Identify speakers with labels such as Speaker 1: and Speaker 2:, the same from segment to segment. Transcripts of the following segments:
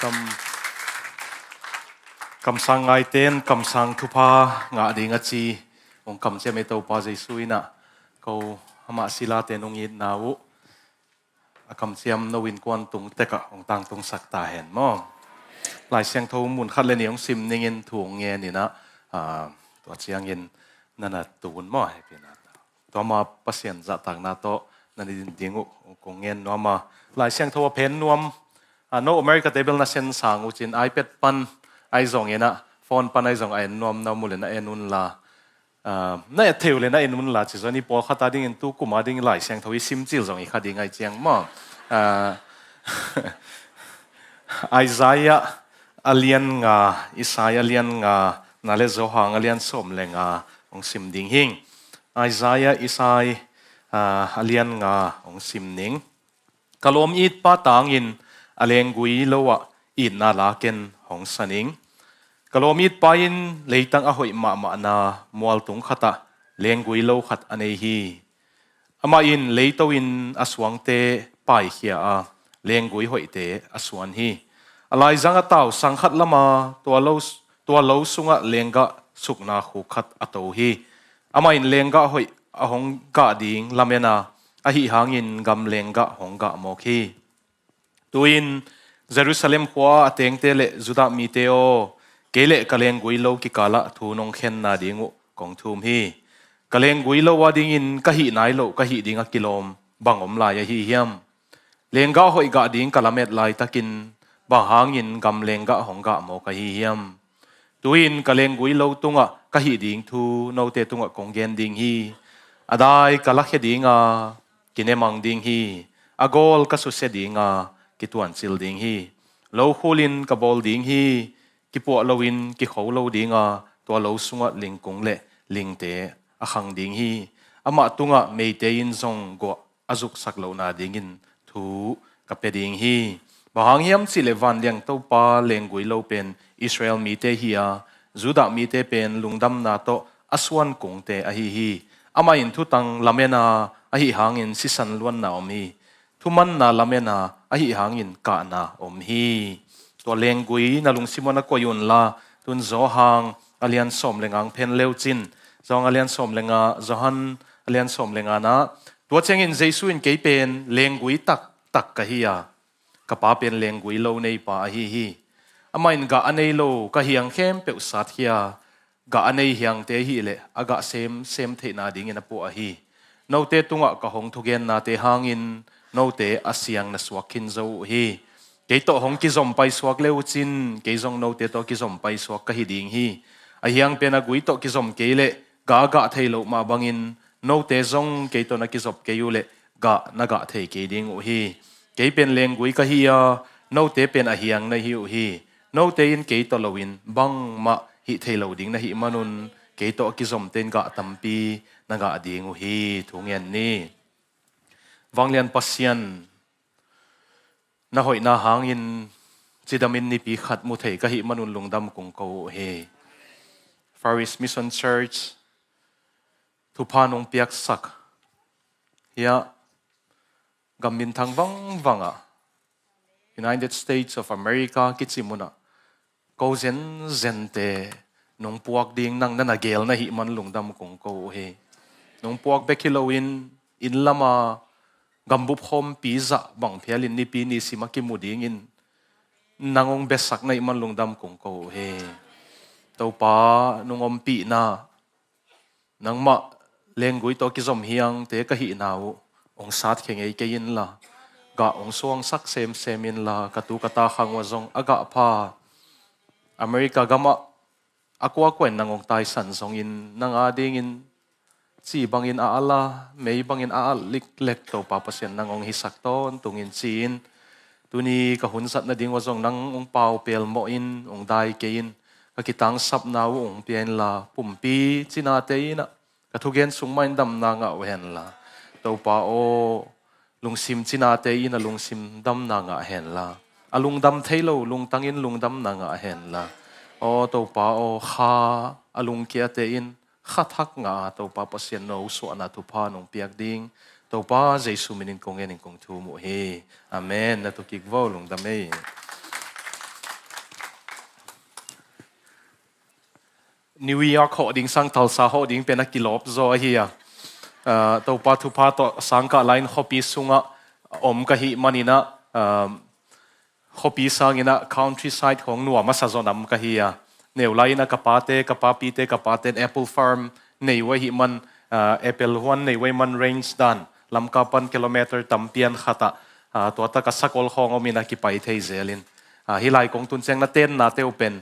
Speaker 1: cầm cầm sang ngày tên cầm sang thu pa ngã đi ngã chi ông cầm xem tàu pa dây suy na câu hama sila tên ông yên nào cầm xem nấu in quan tung tết cả ông tăng tung sắc ta hèn mò lại xem thâu muốn khát lên ông sim nên thuồng nghe nè naตัวเชียงยินนั่นน่ะตูนมั่วให้พี่นะตัวมาพัศยันจัดต่างนาโตนั่นดิ่งกงเงินนัวมาหลายเสียงทัวเพนนวมโนอเมริกาเทเบิลน่ะเซนสังอุจินไอแพดปันไอซองเงินน่ะโฟนปันไอซองไอนวมน้ำมูลน่ะเอนุนลาน่าเที่ยวเลยน่ะเอนุนลาจิตส่วนนี้พอขัดตาดิ่งตู้กุมาดิ่งหลายเสียงทัวซิมจิลซองอีกขัดดิ่งไอเจียงมั่วไอซายะอเลียนงาอิสายะเลียนงานั่นแหละจะหางเลียนสมเลงองซิมดิ่งหิงไอซายะอิสายเลียนงาองซิมนิงกะลมอีดป้าต่างอินอเลงกุยโลวะอีดนาลาเกนองสนิงกะลมอีดป้าอินเลยตั้งอหอยมานามัวตุงขัดเลงกุยโลขัดอันเอฮีอามาอินเลยตัวอินอสวงเตป้ายเขียเลงกุยหอยเตอสวนฮีอะไรจังก็เต่าสังขัดละมาตัวโลสุงะเลงกะสุกนาขุขัดอโตฮีอามาอินเลงกะหอยหงกะดิ่งลำเมนาอหิหางอินกำเลงกะหงกะโมคีตัวอินเยรูซาเล็มขวาเตงเตเลจุดามีเตโอเกเลกะเลงกุยโลกิกาละทูนงเข็นนาดิ่งกองทุมฮีกะเลงกุยโลวาดิ่งอินกะหินายโลกะหิดิ่งกิโลมบังอมลายฮีเฮียมเลงกะหอยกะดิ่งกะละเม็ดลายตะกินบังหางอินกำเลงกะหงกะโมกะฮีเฮียมตัวอินกะเลงกุยโลตุงะกะหิดิ่งทูโนเตตุงะกงเกนดิ่งฮีอาได้กะลักเฮดิ่งกินเอมังดิ่งฮีอากอลกะสุเสดิ่งกิตวนซิลดิ่งฮีโลคูลินกะบอลดิ่งฮีกิปัวโลวินกิเขาโลดิ่งตัวโลสุงะลิงกงเลลิงเตอะขังดิ่งฮีอามาตุงะเมเตยินซงกัวอาจุกสักโลนาดิ่งอินทูกะเปดิ่งฮีบางเฮียมสิเลวันเลียงเต้าปาเลงกุยโลเป็นอิสราเอลมีเตฮีจูดามีเตเป็นลุงดำนาโตอสวนกงเตอหิฮีอามาอินทุตังลาเมนาอหิหางอินสิสันล้วนนาอมฮีทุมันนาลาเมนาอหิหางอินกานาอมฮีตัวเลงกุยนาลุงซิมวนะกยุนลาตุนโซหางอเลียนสมเลงังเพนเลวจินจองอเลียนสมเลงาจฮันอเลียนสมเลงานะตัวเชงอินเจสุอินเกยเป็นเลงกุยตักกะฮียกะปาเป็นเลงกุยโลในป่าฮีฮีอามาอินกะอันในโลกะเฮียงเข้มเปอุสัตฮียกะอันในเฮียงเตฮีเลอากะเซมเทนาดิ่งนะปัวฮีโนเตตุงะกะหงทุเกนนาเตหางอินโนเตอาเซียงนะสวกคินโซฮีเกยโตหงกิซอมไปสวกเลวจินเกยซงโนเตโตกิซอมไปสวกกะฮีดิ่งฮีอาเฮียงเป็นอากุยโตกิซอมเกยเลกะเทโลมาบังอินโนเตซงเกยโตนะกิซอบเกยูเลกะนะกะเทเกยดิ่งอุฮีเกยเป็นเลงกุยกะฮียโนเตเป็นอาเฮียงนะฮิอุฮีโนเตอินเกยโตโลวินบังมาฮิเทโลดิ่งนะฮิมานุนเกยโตกิซอมเตนกะตัมปีนะกะดิ่งอุฮีทุงเงินนี้วังเลียนปัสยันนะหอยนาหางอินจิดามินนิปีขัดมุเทกะฮิมานุนลุงดำกงโกเฮFaris Mission Church ทุพานงเปียกสักเฮียกำมินทางวังUnited States of America กิจสิมุนะก็เซนเตนงพวกดิ่งนั่งนั่นเกลนะฮิมันลุงดำกงโกเฮนงพวกเบคิโลอินละมากำบุพอมปีซะบังเพียลินนิปีนิสิมากิมุดิ่งอินนางองเบสักนะฮิมันลุงดำกงโกเฮเต้าป้านงอมปีนานังมาเลงกุยโตกิซอมเฮียงเตกะหินาวองสัตเข่งไอเกยินละกะองสวงสักเซมินละกะตูกะตาขังวะจงอากะพาอเมริกากะมะอากวะกวนนางองไตสันซงอินนางอาดิงอินจีบังอินอาละเมยบังอินอาลิกเล็กเต้าป้าเปอร์เซ็นต์นางองฮิสักต้นตุงอินจีนตุนีกะหุนสัตนาดิงวะจงนางองเปาเปลโมอินองไดเกยินกะกิตังซับนาวองเปียนละปุ่มปีจินาเตยนะกะทุเกนสุงมันดำนางะเวนละเต้าป้าโอลุงซิมจินาเตยนะลุงซิมดำนางะเห็นละอาลุงดำเทโลลุงตังอินลุงดำนางะเห็นละโอเต้าป้าโอข้าอาลุงเกียเตอินข้าทักงาเต้าป้าเปอร์เซ็นต์โนสวนาทุพานงเปียกดิ่งเต้าป้าเจสุมินินคงเงินคงทูมุเฮอาเมนนะตุกิกวอลุงดำเม New York ho ding sang Tulsa ho ding pena kilop zo hi to pa thu pa to sangka line hopi sunga ka hi manina hopi sangina countryside hong nuama sa zonam ka hi neulai na kapate kapapite kapaten apple farm neiwa hi man apple one neiwa man range dan lamkapan kilometer tampian khata to ta ka sakol hong omina ki pai thei zelin hilai kong tun cheng na ten na te open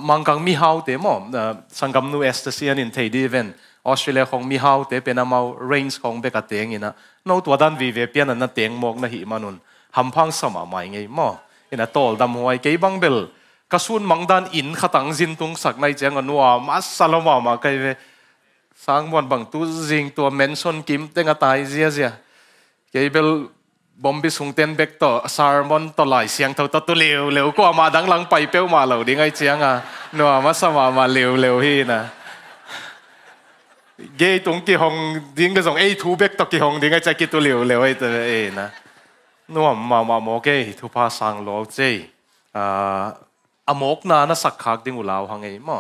Speaker 1: mangkang mi hau te mo sangam nu estasian in thei di event Australia khong mi hau te penamau range khong beka teng ina no to dan vi ve pian na teng mok na hi manun hampang sama mai ngei mo ina tol dam huai ke bang bel kasun mangdan in khatang jin tung sak nai chang anwa mas saloma ma kai ve sang mon bang tu jing to mention kim tenga tai zia zia ke bel bombi sung ten bek to sarmon to lai siang tho to tu leu leu ko ma dang lang pai peu ma lo ding ai chiang no ma sama ma leu leu hi na ghê tung kỳ hồng điên cái dòng A2 back tóc kỳ hồng điên cái trái kỳ tu liều liều ấy từ ấy na nó mà mò cái thu pa sang lô chơi mốc na nó sắc khác điên ulao hàng ấy mà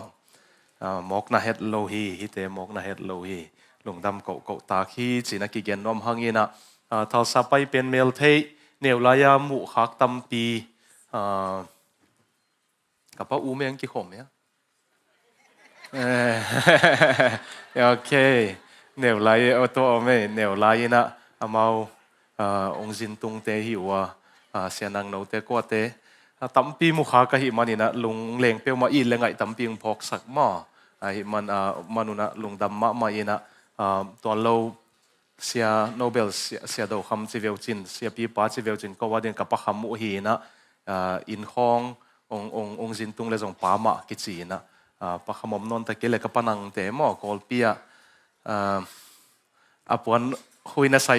Speaker 1: mốc na hết lâu hi thế mốc na hết lâu hi lùng đam cậu ta khi chỉ là kỳ gen nom hàng ấy na thal sa pai pen mail thế nếu là ya mũ khác tâm pi các bạn uống miếng kỳ hồng nhá ok nếu lại ô tô mấy nếu lại na amau ông zin tung te hiểu xe năng nấu te qua te tắm pi mu khá cái himan na lung leng pe ma in lengai tắm pi phok sak ma himan manuna lung dam ma ina toàn lâu xe Nobel xe đầu khăm chỉ về chín xe pi pa chỉ về chín cóว่าเดือนกับปะkhăm mu hi na in hong ông zin tung le zong pa ma ki chi naปะขมมนนตะเกลกับปนังเตมอกอลปีปวนคุยนะใส่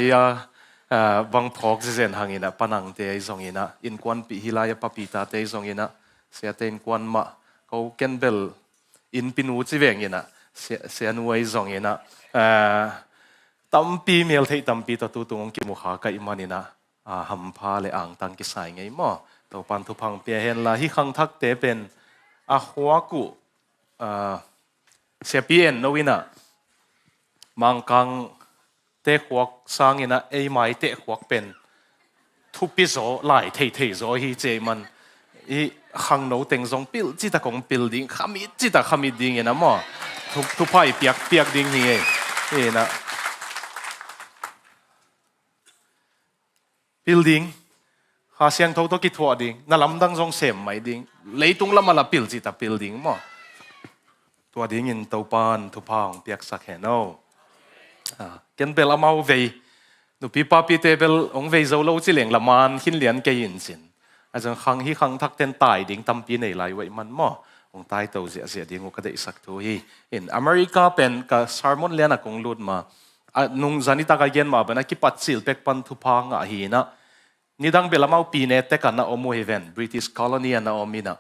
Speaker 1: บังพอกเจนหางอินะปนังเตยซองอินะอินควันปีฮิลายปะปีตาเตยซองอินะเสียเตนควันมาเขาเกนเบลอินปินูจิเวงอินะเสียนวยซองอินะตั้มปีเมลเทตั้มปีตัวตุงกิมุขากะอิมันอินะหัมพาเลอ่างตังกิสายไงมั่วตัวปันทุพังเปียเห็นละฮิคังทักเตเป็นหัวกุเสียเปลี่ยนโนวินะมังกังเตะขวกสร้างอินะไอไม้เตะขวกเป็นทุบปิโซไล่เทโซฮีเจมันอีขังโนเต็งซงปิลจิตะกงปิลดิ้งขมิดจิตะขมิดดิ้งอินะมั่วทุบไพ่เปียกดิ้งนี่เองนะปิลดิ้งหาเสียงโทโตกิทัวดิ้งนั่นลำดังซงเสมไม่ดิ้งเลยตุงละมาละปิลจิตะปิลดิ้งมั่วตัวดิ้งอินตัวปานทุพางเปียกสักแห่งโน่เกันเบลอามาเวนุปีป้าปีเตเบลองเวโซโลจิเหลงละมันหินเหรียญเกยินสินอาจารย์ขังฮีขังทักเต็นตายดิ้งตั้มปีในไหลไว้มันมั่วองตายตัวเสียดิ้งก็ได้สักตัวฮีอินอเมริกาเป็นกับซาร์มอนเลียนกงลุดมานุ่งจันิตากาเย็นมาเป็นกิปัดซิลเป็กปันทุพางฮีนะนี่ดังเบลอามาปีเนตเตกันนะอมูเฮเวนบริติชคอลอนีนะอมินะ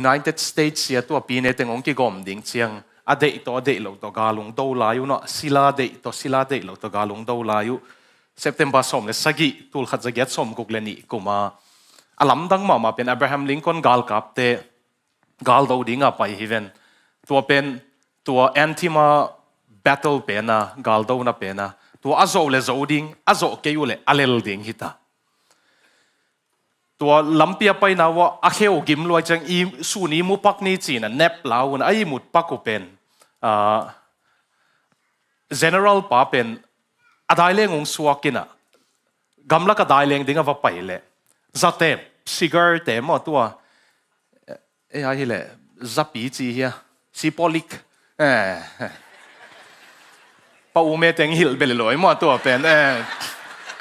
Speaker 1: United States เสียตัวปีนี้แต่งองค์กิกอมดิ่งเชียงอเดย์ตัวเดย์หลอกตัวกาลงโตลายุนะศิลาเดย์ตัวศิลาเดย์หลอกตัวกาลงโตลายุ September สมเลยสกิตุลขัดจะเกียรติสมกุกเลนีกุมาอลัมดังมาเป็นอับราฮัมลิงคอนกาลกับเตกาลโตดิ่งไปฮิเวนตัวเป็นตัวแอนติมาแบทเทิลเป็นนะกาลโตนะเป็นนะตัวอาโซเลโซดิ่งอาโซเกยุเลอเลลดิ่งฮิตาตัวลำเปียไปนะว่าอาเคโอกิมลอยจังอีสูนี้มุปักนี่จีนะเนปลาวนะไอ้มุดปักก็เป็นgeneral ป้าเป็นอะไรเรื่องของสวากินะกำลังก็ได้เรื่องดิ่งว่าไปเลยจัดเต็มซิกเกอร์เต็มหมดตัวไอ้อะไรเลยจับปีจีเฮียซิปอลิกป้าอุเมเต็งฮิลเบลลอยหมดตัวเป็น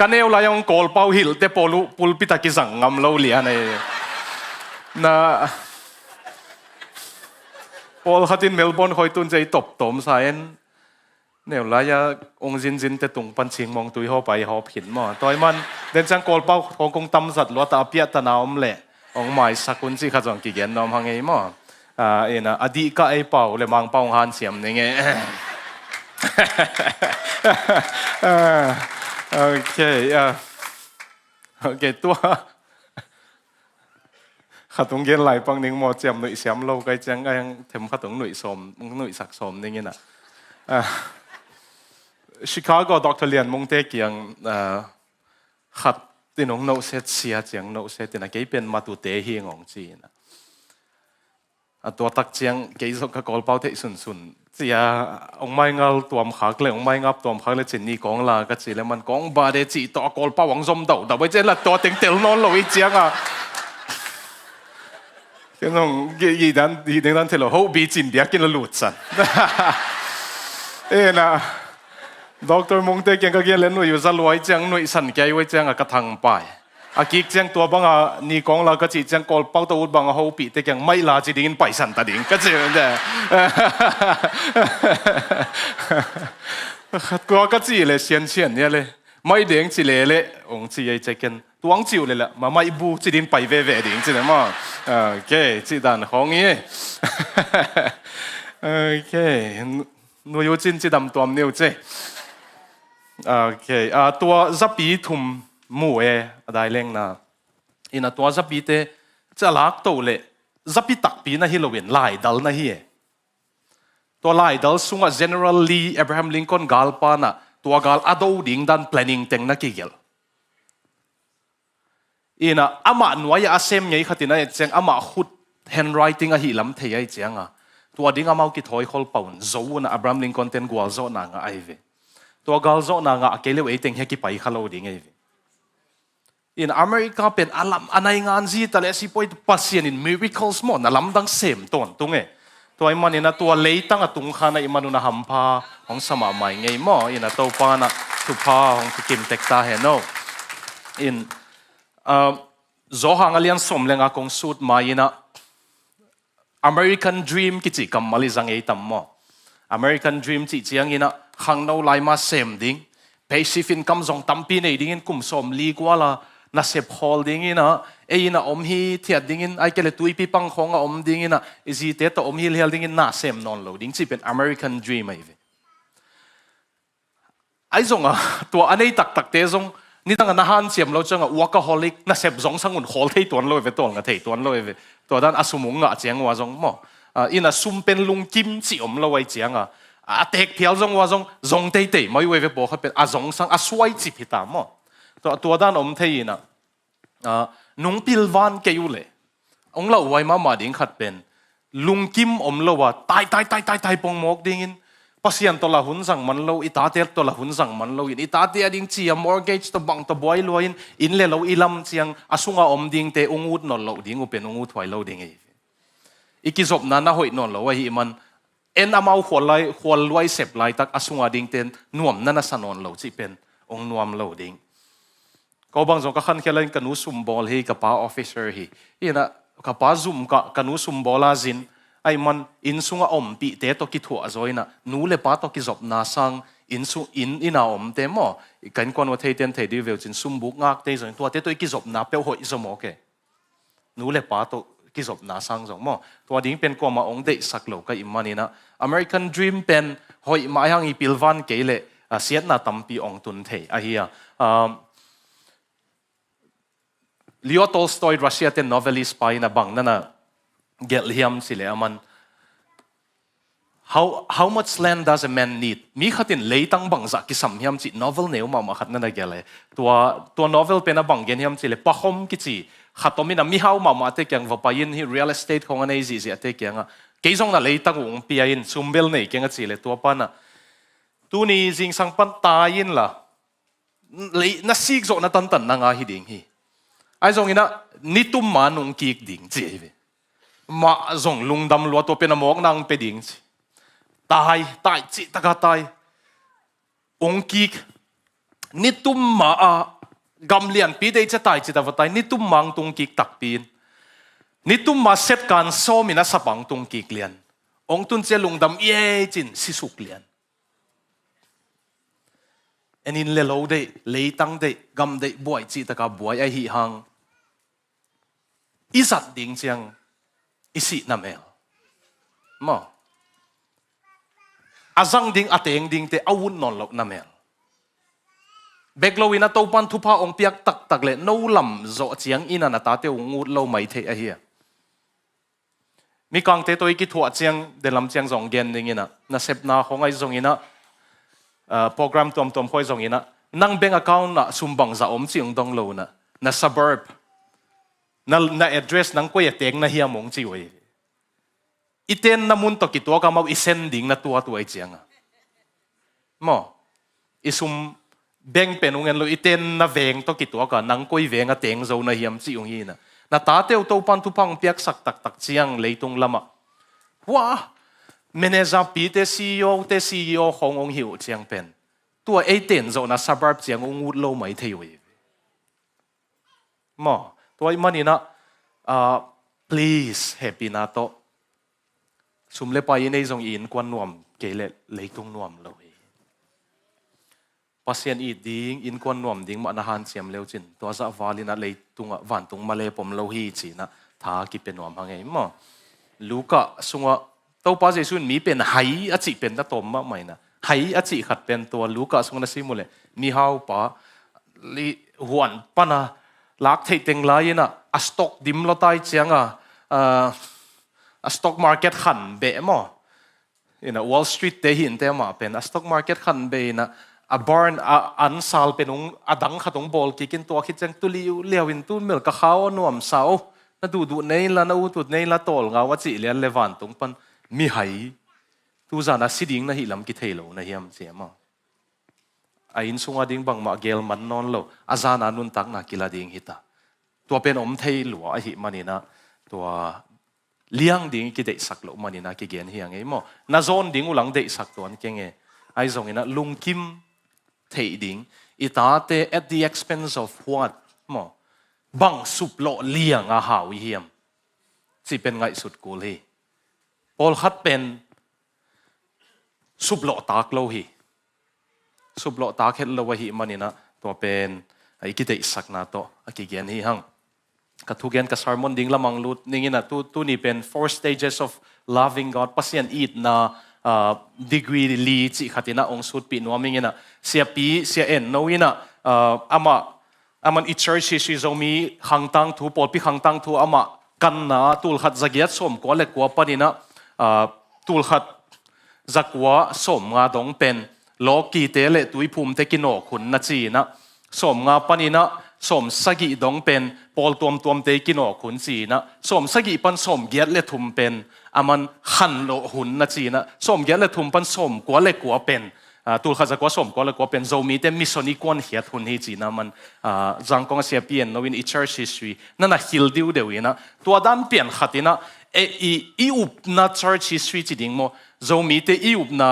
Speaker 1: กันเอวลายองโกลเป้าหิลเตปลูปุลปิตากิสังงำโลเลียในนะพอขัดินเมลเบิร์นคอยตุนใจตบตมสายเนี่ยลายองจินเตตุงปันชิงมองตุยเข้าไปหอบหินมั่วต่อยมันเดินจังโกลเป้าของกงตำสัตว์ลัวตาเปียตะนาวมเละองหมายสักุนสิขจรกิเกนนอมหังไงมั่วเอ็นะอดีก็ไอเป่าเลยมังเป้าหันเสียมนี่ไงโอเคตัว tung gen lại bằng những mò chém nội xem lâu cái chăng cái thêm khát tung nội sắc xóm nên nè Chicago Dr. Lian mong te kiang khát tin ông nấu set xia chăng nấu set tin là cái bên mà tụt tế hi ngong chi nè tua tắc chăng cái số cái call bao thế sun chỉ ông mai ngal tuam khạc le ông mai ngap tuam khạc le chen ni kong la cái chỉ le man kong ba de chỉ to call bao ang zom đầu đầu bây giờ là to tiếng tel non lo chăng cái nông cái đàn thế là hậu bị chín điạc cái là lụt sẵn ê na doctor mong te cái lên nuôi ra loài chăng nuôi sẵn cái nuôi chăng cái thằng bài kí chăng tua bằng ni kong là cái chỉ chăng call bao tàu bằng hậu bị te chăng mấy là chỉ điên bài sẵn ta điên cái gì vậy cái gì là xiên nhá le mấy điên chỉ le ông chỉ ấy chắc cái tuang chiuเลยละมาไม่บูจีดินไปเว่ๆดิ่งจีนมาโอเคจีดันของงี้โอเคนูยูจินจีดำตัวนิ้วเจโอเคตัวจับปีทุ่มมู่ได้เล่งนะอินะตัวจับปีเตจะลักตัวเลยจับปีตักปีนะฮิโลวินไล่ดัลนะฮีตัวไล่ดัลสุงะ General Lee Abraham Lincoln กาลปานะตัวกาลอดูดิ่งดัน planning เต็งนักกิเกลอีน่ะอามาหน่วยอาเซมยัยขัดนะเจงอามาขุด handwriting อะหิลำเทียเจงอ่ะตัวดิ้งอามาคิดถอยคอลปาวน์โซ่น่ะอับรามลิงคอนเทนกัวโซ่นางไอเวตัวกัลโซ่นางเกลียวเอติงเฮกิไปขลุ่ยดิ้งไอเวอินอเมริกาเป็นอาลัมอันไหนงานจีแต่ละสิปอยปัสเซียนิน miracles หมดน่ะลำดังเซมต้นตรงตัวไอ้มันนี่นะตัวเลี้ยตั้งตุงขานไอ้มันน่ะหัมพาของสมัยใหม่ไงมั่วอินะตัวปานะทุพาของทุกิมเต็กตาเฮโนอินzohang alian som lenga kong suit maina American Dream kichi kamali zangai tammo American Dream chi chiang ina khang no lai ma sem ding passive income zong tampi nei ding in kum som li kwala na sep holding ina ina om hi thiat ding in ai kele tui pi pang khonga om ding ina izi te to om hi hel ding in na sem non lo ding chi pen American Dream ai ve ai zonga to anei tak te zongนี่ตั้งแต่หันเสียมเราจังอ่ะ workaholic น่าเสพสองสังหุ่น hol ที่ตัวเราเวตัวงะที่ตัวเราเวตัวด้านอสุมุงอ่ะเจียงว่าจงมั่วอิน่ะซุ่มเป็นลุงกิมจิอมเราไว้เจียงอ่ะเทกเที่ยวจงว่าจงเตยไม่เวบอกเขาเป็นจงสังสวยจิพิตามมั่วตัวด้านอมเทียน่ะนุ่งปิลวันเกยุเลยองเราไว้มาดิ้งขัดเป็นลุงกิมอมเราว่าตายปงมกดิ้งpasien to la hun sang man lo itate to la hun sang man lo in itate ading chi mortgage to bang to boy lo in le lo ilam chiang asunga om ding te ungut non lo ding upen ungut thwai lo ding e ikizop na hoi non lo hi man en amau khol loi sep lai tak asunga ding ten nuam na sanon lo chi pen ong nuam lo ding ko bang jong ka khan khelain kanu sum bol hi ka pa officer hi ina ka pa zoom ka kanu sum bola zinไอ้มันอินสุงอมปีเตตกิถั่วจอยนะนูเลป้าตกิจบนาสังอินาอมเตมอกันกวนว่าเทเตนเทดีเวลจินซุมบุกงักเตจอยตัวเตตัวกิจบนาเปียวหอยสมอเกนูเลป้าตกิจบนาสังจงมอตัวดิ้งเป็นกว่ามาองเดสักโลกอิมมันนี่นะ American Dream เป็นหอยมายังอีพิลวันเกเลเสียนาตัมปีองตุนเทอะเฮียLeo Tolstoy รัสเซียเป็น novelist ไปนะบังนั่นนะเกลเฮียมสิเลยมัน how much land does a man need มีขัดอินเลยตั้งบังจากกิสัมเฮียมสิ novel เนี่ยมาขัดนั่นนะเกลเลยตัว novel เป็นนะบังเกลเฮียมสิเลยปะคมกิจิขัดตัวมีนะมีhowมาเตกียงว่าไปยินที่ real estate ของอันนี้สิเตกียงอ่ะเกี่ยงน่ะเลยตั้งวงปียินซุมเบลเนี่ยเกี่ยงสิเลยตัวปันอ่ะตัวนี้จริงสังปันตายินล่ะเลยน่ะซีกโจน่ะตันนางาฮิดิ่งฮีไอ้จงอินะนิตุมมานุงกีกดิ่งจีเวมาจงลุงดำลัวตัวเป็นหมอกนางเป็ดดิ่งตายจิตกาตายองกีกนิตุมมากำเลียนปีได้จะตายจิตว่าตายนิตุมมังตุงกีกตักปีนนิตุมมาเซตการโซมินะสับังตุงกีกเลียนองตุนเจลุงดำเย่จินสิสุกเลียนอันนี้เลโลได้เลยตั้งได้กำได้บวยจิตกาบวยไอหิหังอิสัตดิ่งเจียงอิสินาเมลมาอาจังดิ่งอาเตงดิ่งเตอาวุธนนหลอกนาเมลเบกโลวินาโตปันทุพาองเปียกตักเลยโนลำโจเจียงอินานาตาเตองงูโลไม่เทอเฮีย mi kang te toi ki thua chiang de lam chiang zong gen ding ina na sep na khongai zong ina program tom khoi zong ina nang bank account na sumbang za om chiang dong lo na suburb na address nang ko yateng na hiam mong chi oi iten na mun to ki to ka mau isending na tua tu ai chiang mo isum bank penungen lo iten na veng to ki to ka nang koi veng a teng zo na hiam chi ong hi na ta teu to pan tu pang piak sak tak chiang leitung lama wa manager pi te CEO hong ong hiu chiang pen tua 18 zo na suburb chiang ong ut lo mai thei oi mo toy manina please happy na to sumle pa in ei zong in kwan nuam kele leitung nuam lo pasien i ding in kwan nuam ding ma na han chiam leo chin to za walina leitunga wantung male pom lo hi chi na tha ki pe nuam hangai mo luka sunga to pa jesu mi pen hai a chi pen da tom ma mai na hai a chi khat pen to luka sunga na simule mi hau pa li huan pana lak thei teng lai na a stock dim lo tai chianga a stock market khan be mo in a wall street te hin te ma pen a stock market khan be na a barn an sal penung adang khatong bol kikin to khit chang tuliu lewin tu mel ka khaw nuam sao na du nei la na u tu nei la tol nga wa chi lian lewan tung pan mi hai tu za na siding na hi lam ki theilo na hiam chema a in sunga ding bang ma gel man non lo azana nun tak na kila ding hita to pen om thei lu a hi manina to liang ding ki dei sak lo manina ki gen hiang ei mo na zon ding ulang dei sak ton kenge ai zong ina lungkim thei ding itate at the expense of what mo bang sup lo liang a hau hiam chi pen ngai sut kul hi pol khat pen sup lo tak lo hi sup lo tak het lo hi manina to pen ai ki dei sak na to a ki gen hi hang ka thu gen ka sermon ding lamang lut ningina tu ni pen 4 stages of loving God pasien eat na degree li chi khatina ong sut pi nomingina sia pi sia en noina aman I church hi Zomi hangtang thu pol pi hangtang thu ama kan na tul khat zagiat som ko le ko panina tul khat zakwa som nga dong pen loki te le tui phum te kino khun na chi na som nga panina som sagi dong pen pol tuam te kino khun chi na som sagi pan som giat le thum pen aman han lo hun na chi na som giat le thum pan som ko le ko pen tul khaza ko som ko le ko pen Zomi te mission ikon hiat hun hi chi na man jangkong sia pian no in I church history na na hil diu deuina to dan pian khatina I up na church history chi ding mo Zomi te I up na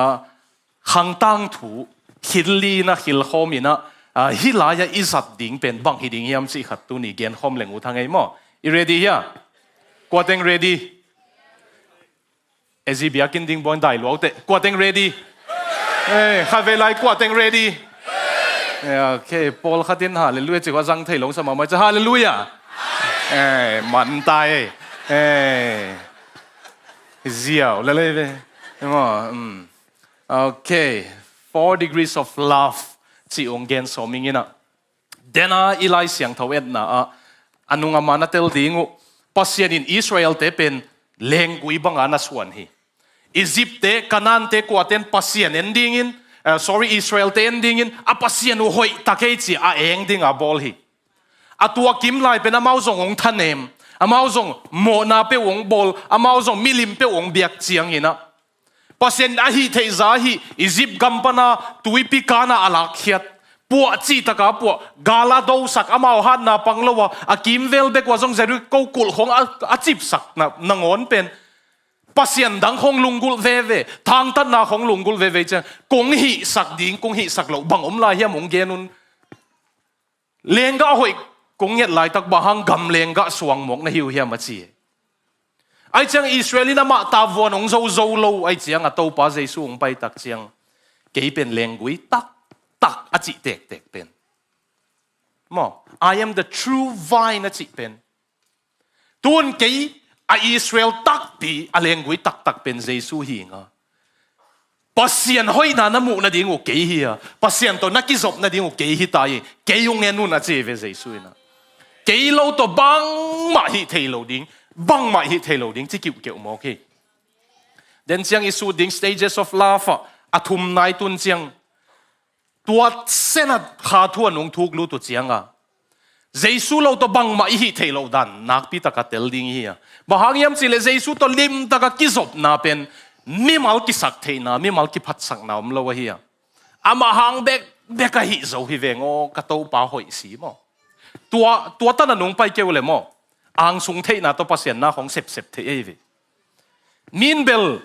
Speaker 1: hangtang thu hilli na hil homina hilaya izat ding pen bang hi ding yam chi khat tu ni gen hom leng u thangai mo I ready here kwateng ready ezi biakin ding bon dai lo te kwateng ready eh have like kwateng ready okay Paul khatin hallelujah chi wa jang thei long sama ma cha hallelujah man tai ziao le le mo okay 4 degrees of love chi ong gen so mingina dena ilai siang thawet na anunga mana tel dingu pasien in Israel te pen lengui banga na suan hi Egypt te Canaan te kwaten pasien endingin Israel te endingin a pasien u hoi takei chi a eng ding a bol hi atua kim lai pen amau zong ong thanem amau zong mo na pe ong bol amau zong milim pe ong biak chiang ina pasien a hi thei za hi Egypt gampana tuipi kana alak khiat puwa chi taka puwa gala do sak amau hat na panglowa akim vel bek wa zong zeru ko kul khong a chip sak na nangon pen pasien dang khong lungul ve thang tan na khong lungul ve cha kong hi sak ding kong hi sak lo bang om la hiam ong genun lenga hoi kong yet lai tak bahang gam lenga suang mok na hiu hiam a chi ai chang Israelina ma ta von ong zo lo ai chiang a to pa Jesu ong pai tak chiang ke pen lengui tak a chi tek pen mo I am the true vine a chi pen tun ke a Israel tak pi a lengui tak pen Jesu hi nga pasien hoi na namu na ding o ke hi pasien to nakizop na ding o ke hi tai ke yung enu na che ve Jesu na ke lo to bang ma hi thei lo ding bang ma hi thelo ding chi kiu kiu mo ki den chiang isu ding stages of love athum nai tun chiang tua senat kha thu anung thuk lu tu chiang a Jesu lo to bang ma hi thelo dan nak pi taka tel ding hi bahang yam chile Jesu to lim taka kizop na pen mi mal ki sak theina mi mal ki phat sak na om lo hi ama hang beka hi zo hi vengo ka to pa hoi si mo tua ta na nung pai keu le mo ang sung theina to pasien na hong sep sep the ei ve min bel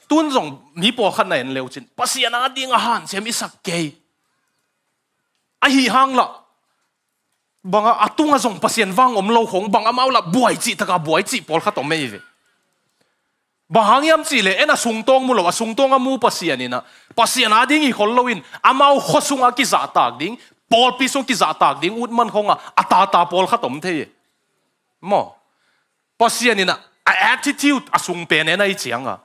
Speaker 1: tun zong mi po khan na en leu chin pasien a ding a han sem i sak ke a hi hang la banga atunga zong pasien wang om lo hong banga mau la buai chi taka buai chi pol kha to mei ve bahang yam chi le ena sung tong mu lo a sung tong a mu pasien ina pasien a ding i khol lo in amau khosunga ki za tak ding pol pi so ki za tak ding ut man khonga ata pol kha tom the mo pasien ina a attitude asung pen ena I chianga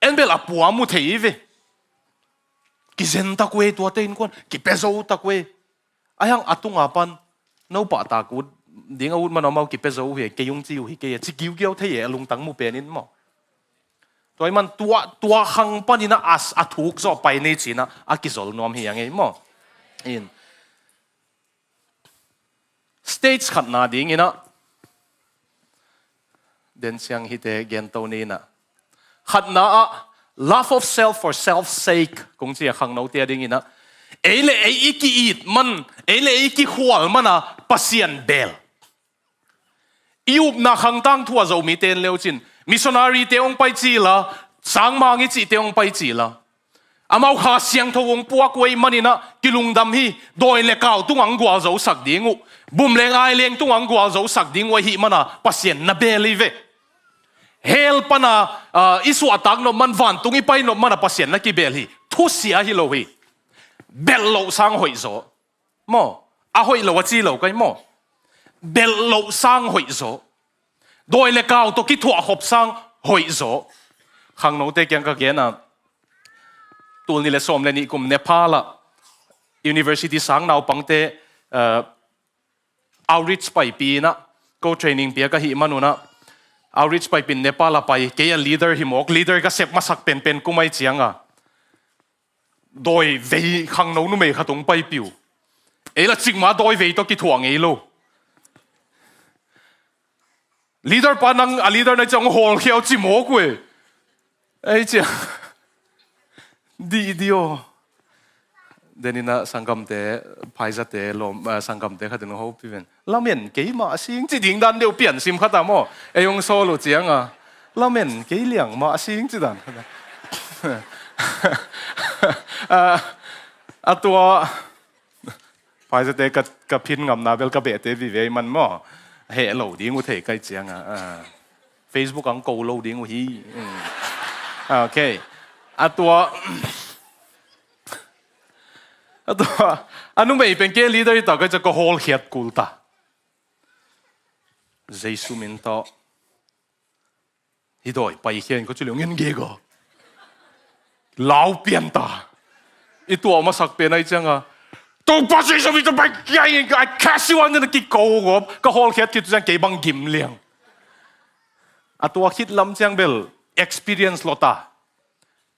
Speaker 1: en bel a puam mu thei ve ki zen ta kwe tua te in kon ki pezo ta kwe ayang atunga pan no pa ta ku ding a ut man mau ki pezo he ke yung chiu hi ke chi kiu kiu thei lung tang mu pen in mo toy man tua hang panina as athuk zo pai nei china a ki zol nom hi ang ei mo in states khat na ding ina den siang hi te gen to ni na khat na a love of self for self's sake kung chi khang no te ding ina ele ei ki it man ele ei ki khwal mana pasien bel iup na khang tang thua zo mi ten leo chin missionary te ong pai chi la sang ma ngi chi te ong pai chi la amau kha siang tho ong puak wei manina kilung dam hi doi le kaw tung ang gwal zo sak dingu bum leng ai leng tung ang gwal zo sak ding wei hi mana pasien na beli ve hel pana isu atak no man van tung I pai no mana pasien na ki bel hi thu sia hi lo hi bel lo sang hoi zo mo a hoi lo chi lo kai mo bel lo sang hoi zo doi le kaw to ki thua hop sang hoi zo khang no te kyang ka ge na tul ni le som le ni kum Nepal university sang nau pangte outreach pai pi na co training pia ka hi manuna outreach pai pin Nepal pai ke ya leader hi mok leader ka sep masak pen kumai chianga doi vei khang no nu me khatung pai piu ela chingma doi vei to ki thuang ei lo leader panang a leader na chang hol khiao chi mo kwe ei cha di dio denina sangam te phaisa te lom sangam te khatin ho piven lamen ke ma sing chi ding dan deu pian sim khata mo eyong solo chianga lamen ke liang ma sing chi dan atua phaisa te ka phin ngam na bel ka be te vi ve man mo he lo ding u the kai chianga Facebook ang ko lo ding u hi okay atua anu mai pen ke leader ta ka ko hol khiat kulta Jesu min to hi doi pai hian ko chulung ngin ge go lao pian ta I tua ma sak pe nai changa to pa Jesu mi to bai kai I cash you under the ki ko go ka hol khiat ki tu chang ke bang gim liang atua khit lam chang bel experience lota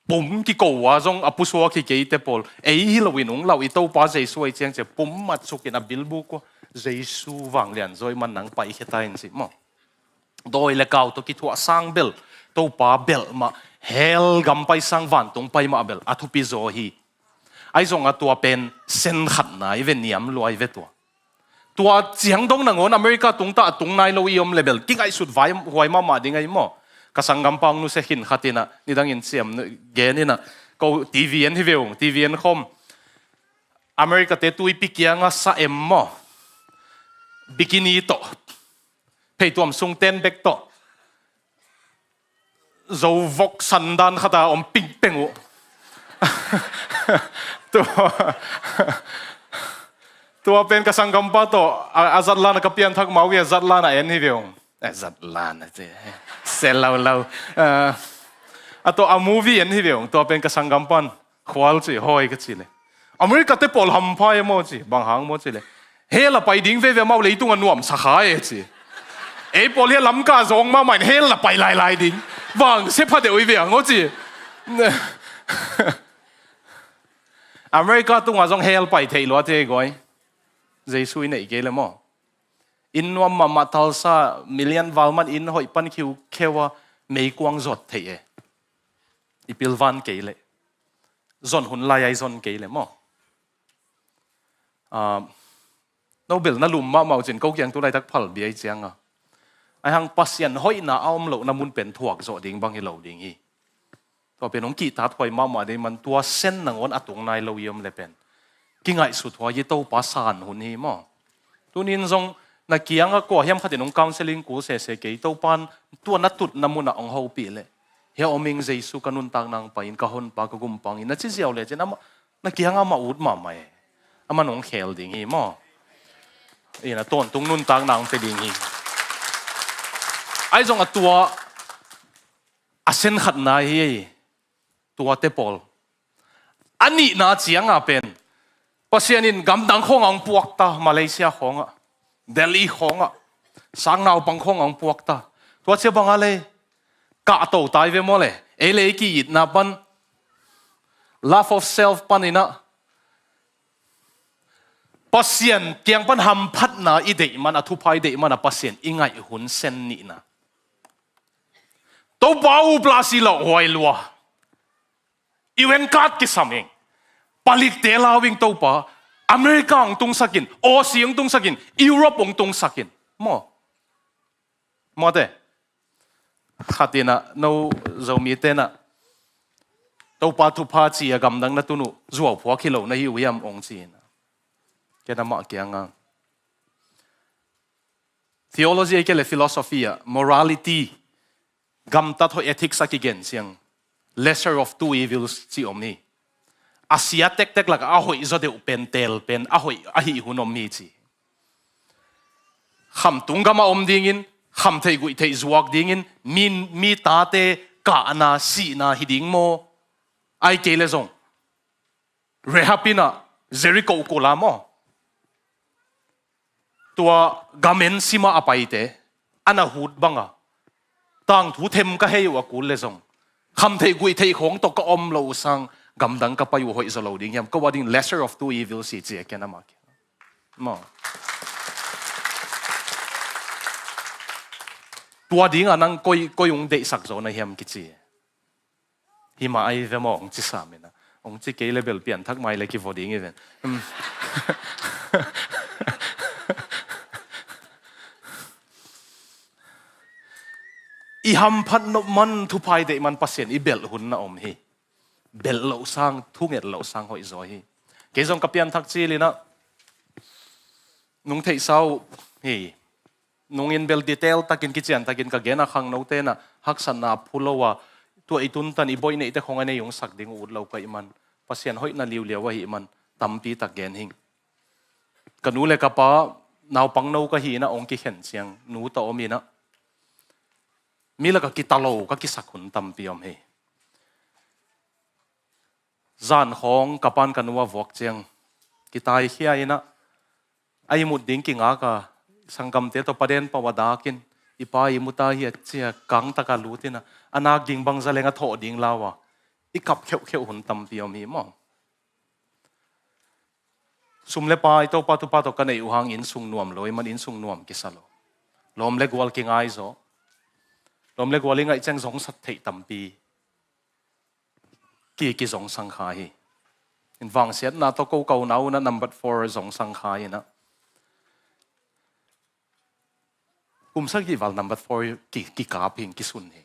Speaker 1: bum ki ko wa zong apuswa ki ke te pol ei lo winung lo I to pa Jesu ai chang che pum mat sukin a bilbu ko Jesu wang lian zoi man nang pai hetain si mo doi le kaw to ki thua sang bel to pa bel ma hel gam pai sang van tung pai ma bel athu pi zo hi ai zong a tua pen sen khat na I ven niam lo ai ve tua chiang dong na ngon America tung ta tung nai lo iom level ki ngai sut vai hoi ma ding ai mo kasanggam pang nu se hin khatina ni dang in siam genina ko TVN hi veung TVN khom America te tui pikianga sa emmo bikini to pei tuam sung ten bek to zo vok sandan khata om ping pengu to pen kasanggam pa to azatla na kapian thak mawi azatla na en hi veung azatla na te selaw ato a movie en hi veung to pen kasanggam pan khwal chi hoi ka chi le America te pol ham phai mo chi bang hang mo chi le he la pai ding ve ve mau le tung anuam sa kha e chi ấy bỏ liền lắm cả giống mà mày hết là bay lại đi vâng xếp phát đều việc ngó gì America tung vào trong hell bay thấy lo thế gọi dây suy này cái là mò in mà thal sa million valman in hội pan khiu khewa mấy quang giọt thấy ipil van cái lệ zon hun lai ai zon cái lệ mò Nobel na luma mau chen ko kyang tu lai tak phal bi ai chiang a ai hang pasien hoi na aom lo na mun pen thuak zo ding bang hi lo ding hi to pen ong ki ta thoi ma de man tua sen nang on atung nai lo yom le pen ki ngai su thwa yi to pa san hun hi mo tunin zong na kiang a ko hiam khatin ong counseling ku se ke to pan tu na tut na mun na ong ho pi le he oming jesu kanun tang nang pa in ka hon pa ka gum pang in na chi ziaw le chen na kiang a ma ut ma mai ama nong khel ding hi mo ina ton tung nun tang nang te ding hi ai zong atua asen khat na hi tua te pol ani na chiang a pen pasianin gam dang khong ang puak ta Malaysia khong a Delhi khong a sang nau pang khong ang puak ta tua che bang ale ka to tai ve mo le ele ki it na pan love of self panina pasien kiang pan ham phat na i dei man athu phai dei man a pasien ingai hun sen ni na to bau plasi lo hoi lua iwen kat ki sameng palik te lawing to pa America ang tung sakin Aussie ang tung sakin Europe ang tung sakin mo te khatina no zomi te na to pa thu pha chi agam dang na tunu zuaw phwa khilo na hi wiam ong chi na ke na ma kyanga theology ke le philosophia morality gam ta tho ethics akigen siang lesser of two evils chi omni asia tek lak a hoi zo de pen tel pen a hoi a hi hunom mi chi kham tunga ma om dingin kham thei gui thei zuak dingin mi ta te ka na si na hiding mo ai ke le zong rehapina Jericho ko la mo tua gamen sima apai te ana hut banga tang thu them ka hei wa kul le zong kham thei gui thei khong to ka om lo sang gam dang ka payu hoi zo lo ding yam ko wading lesser of two evils si che ke na ma mo tua ding anang koi ung de sak zo na hiam ki chi hi ma ai ve mo ong chi sa me na ong chi ke level pian thak mai le ki voding even i ham phat no man thu phai de man pasien i bel hun na om hi bel lo sang thu nget lo sang hoi zo hi ke jong kapian thak chi lina nung thei sau hi nung in bel detail takin kichian takin ka gena khang no te na hak san na phulowa tu itun tan i boy nei te khong ane yung sak ding ud lo kai man pasien hoi na liu lewa hi man tampi tak gen hing kanu le ka pa naw pang no ka hi na ong ki hen chiang nu ta omi na mila ka kitalo ka kisakun tampi om he zan khong kapan kanwa vok chiang kitai khia ina ai mut ding ki nga ka sangam te to paden pawadakin ipa imuta hi chia kang taka lutina anak ding bang zalenga tho ding lawa ikap kheu hun tampi om hi mo sumle pa ito pa tu pa to kanai uhang in sung nuam loi man in sung nuam kisalo lom le gwal ki ngai zo lom le gwal ngai chang zong sat thei tampi ki zong sang kha hi in wang siat na to ko nau na number 4 zong sang kha hi na sak ki val number 4 ki ka ping ki sun hi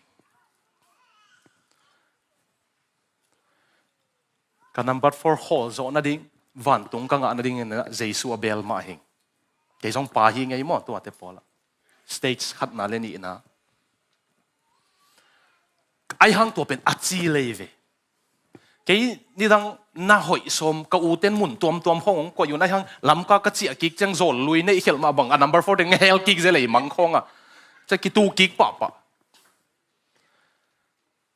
Speaker 1: ka number 4 hol zo na ding van tung ka nga na ding na jesu abel ma hing ke jong pa hi ngai mo to ate pola stage khat na le ni na ai hang to pen achi leve ke ni dang na hoi som ka uten mun tuam hong ko yu na hang lam ka chi akik chang zol lui nei khel ma bang a number 4 ding hel kik ze lei mang khong a cha ki tu kik pa